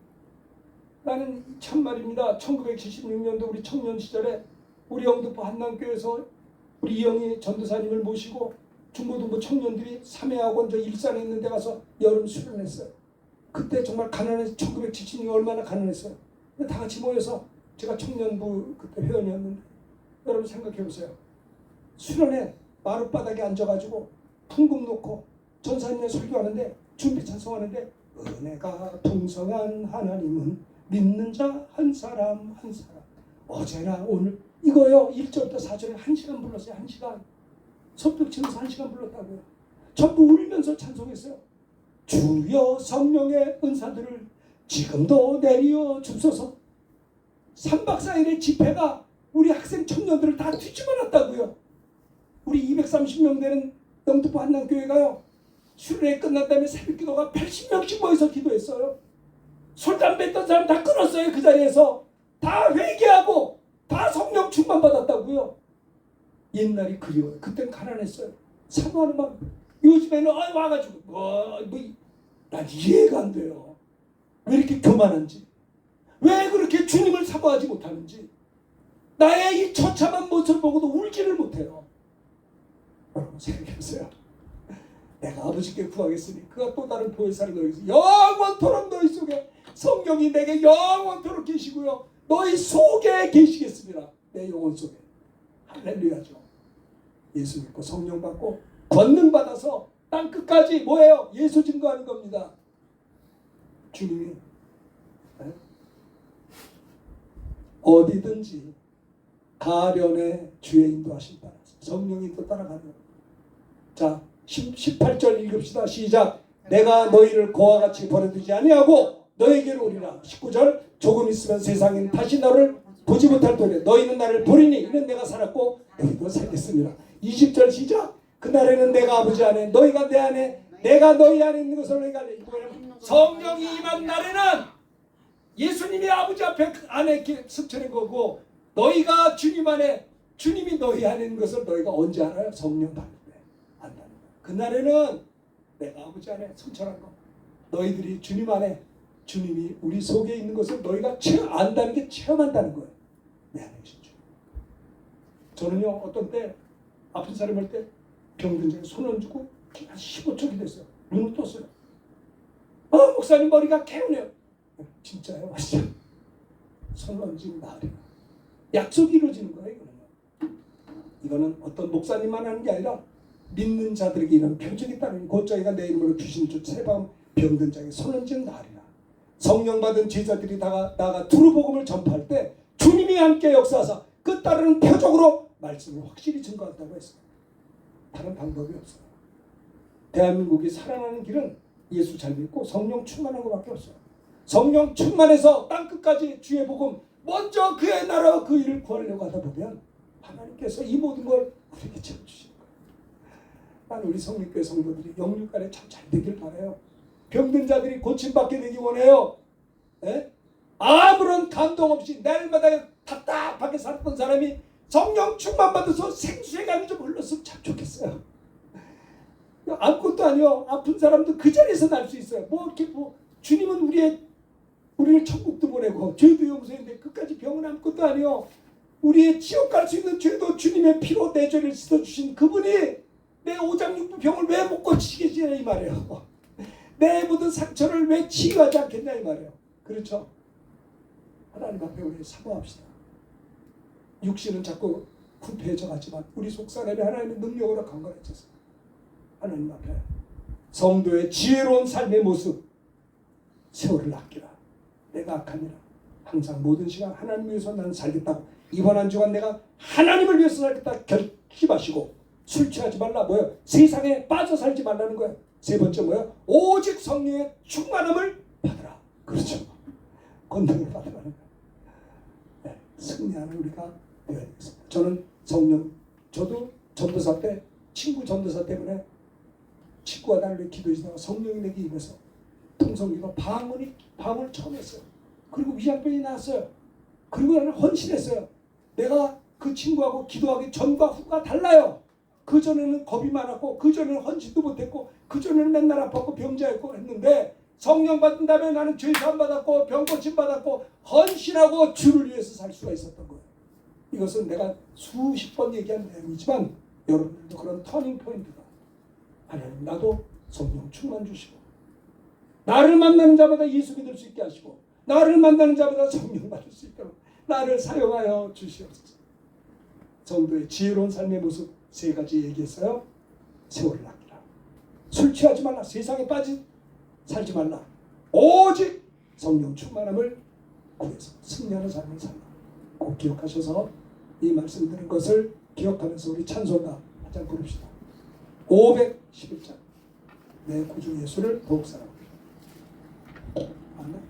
나는 참말입니다. 1976년도 우리 청년 시절에 우리 영등포 한남교회에서 우리 이영희 전도사님을 모시고 중고등부 청년들이 삼해학원 저 일산에 있는 데 가서 여름 수련했어요. 그때 정말 가난해서 1976년 얼마나 가난했어요. 근데 다 같이 모여서, 제가 청년부 그때 회원이었는데, 여러분 생각해 보세요. 수련회 마룻바닥에 앉아가지고 풍금 놓고 전사님의 설교하는데, 준비 찬송하는데, 은혜가 풍성한 하나님은 믿는 자 한 사람 한 사람 어제나 오늘, 이거요 1절부터 4절에 1시간 불렀어요. 1시간 손뼉 치면서 1시간 불렀다고요. 전부 울면서 찬송했어요. 주여 성령의 은사들을 지금도 내려 주소서. 3박 4일의 집회가 우리 학생 청년들을 다 뒤집어놨다고요. 우리 230명 되는 영등포 한남교회가요, 수련회 끝난 다음에 새벽 기도가 80명씩 모여서 기도했어요. 술 담배 했던 사람 다 끊었어요. 그 자리에서 다 회개하고 다 성령 충만 받았다고요. 옛날이 그리워요. 그땐 가난했어요. 사모하는 마음. 요즘에는 와가지고 난 이해가 안 돼요. 왜 이렇게 교만한지, 왜 그렇게 주님을 사모하지 못하는지, 나의 이 처참한 모습을 보고도 울지를 못해요. 여러분 생각해보세요. 내가 아버지께 구하겠으니 그가 또 다른 보혜사를 너희에게 영원토록 너희 속에, 성령이 내게 영원토록 계시고요 너희 속에 계시겠습니다. 내 영혼 속에. 할렐루야죠. 예수 믿고 성령 받고 권능 받아서 땅 끝까지 뭐예요? 예수 증거하는 겁니다. 주님이 어디든지 가련의 주의 인도하심 따라서 성령 인도 따라가는. 자 18절 읽읍시다. 시작. 내가 너희를 고와 같이 버려두지 아니하고 너에게로 오리라. 19절. 조금 있으면 세상엔 다시 너를 보지 못할 터이라. 너희는 나를 보리니 이는 내가 살았고 너희도 살겠습니다. 20절 시작. 그날에는 내가 아버지 안에 너희가 내 안에 내가 너희 안에 있는 것을 너희가 알리. 성령이 임한 날에는 예수님이 아버지 앞에 안에 스쳐낸 거고, 너희가 주님 안에, 주님이 너희 안에 있는 것을 너희가 언제 알아요? 성령 받을 때 안다는 거예요. 그날에는 내가 아버지 안에 성천한 거, 너희들이 주님 안에, 주님이 우리 속에 있는 것을 너희가 안다는 게 체험한다는 거예요. 내 안에 계신 주. 저는요 어떤 때 아픈 사람 할 때 병든 자에 손 얹고 한 15초 기도했어요. 눈을 떴어요. 목사님 머리가 개운해요. 진짜요? 진짜. 손 얹으면 나으리라. 약속이 이루어지는 거예요. 이거는 어떤 목사님만 하는 게 아니라 믿는 자들에게 이런 표적이 따르니 곧 저희가 내 이름으로 귀신 쫓아내방 병든 자에게 손 얹으면 나으리라. 성령 받은 제자들이 나가 두루 복음을 전파할 때 주님이 함께 역사하사 그 따르는 표적으로 말씀을 확실히 증거한다고 했어요. 다른 방법이 없어요. 대한민국이 살아나는 길은 예수 잘 믿고 성령 충만한 것밖에 없어요. 성령 충만해서 땅끝까지 주의 복음, 먼저 그의 나라와 그 일을 구하려고 하다 보면 하나님께서 이 모든 걸 우리에게 채워주시는 거예요. 나는 우리 성립교회 성도들이 영육간에 참 잘 되길 바라요. 병든 자들이 고침받게 되기 원해요. 네? 아무런 감동 없이 날마다 답답하게 살았던 사람이 성령 충만 받아서 생수의감이 좀 흘렀으면 참 좋겠어요. 아무것도 아니요. 아픈 사람도 그 자리에서 날 수 있어요. 주님은 우리를 천국도 보내고 죄도 용서했는데 끝까지 병은 아무것도 아니요. 우리의 지옥 갈 수 있는 죄도 주님의 피로 내 죄를 씻어주신 그분이 내 오장육부 병을 왜 못 고치시겠냐 이 말이에요. 내 모든 상처를 왜 치유하지 않겠냐 이 말이에요. 그렇죠? 하나님 앞에 우리 사모합시다. 육신은 자꾸 부패해져 가지만 우리 속사람이 하나님의 능력으로 강건해져서 하나님 앞에 성도의 지혜로운 삶의 모습, 세월을 아끼라. 내가 악하니라. 항상 모든 시간 하나님 위해서 나는 살겠다고, 이번 한 주간 내가 하나님을 위해서 살겠다 결심하시고, 술 취하지 말라. 뭐예요? 세상에 빠져 살지 말라는 거예요. 세 번째 뭐예요? 오직 성령의 충만함을 받으라. 그렇죠. 권능을 받으라는 거예요. 네, 승리하는 우리가 되어야 되겠습니다. 저는 저도 전도사 때 친구 전도사 때문에 친구가 나를 기도해주다가 성령이 내게 임해서 통성기도 방언을 처음 했어요. 그리고 위장병이 나왔어요. 그리고 나는 헌신했어요. 내가 그 친구하고 기도하기 전과 후가 달라요. 그전에는 겁이 많았고, 그전에는 헌신도 못했고, 그전에는 맨날 아팠고 병자였고 했는데, 성령 받은 다음에 나는 죄사함 받았고 병고침 받았고 헌신하고 주를 위해서 살 수가 있었던 거예요. 이것은 내가 수십 번 얘기한 내용이지만 여러분들도 그런 터닝 포인트가, 하나님 나도 성령 충만 주시고, 나를 만나는 자마다 예수 믿을 수 있게 하시고, 나를 만나는 자마다 성령 받을 수 있도록 나를 사용하여 주시옵소서. 성도의 지혜로운 삶의 모습 세 가지 얘기했어요. 세월을 아끼라. 술 취하지 말라. 세상에 살지 말라. 오직 성령 충만함을 구해서 승리하는 삶을 살라. 꼭 기억하셔서 이 말씀 드린 것을 기억하면서 우리 찬송가 한 장 부릅시다. 511장. 내 구주 예수를 더욱 사랑합니다. 아멘.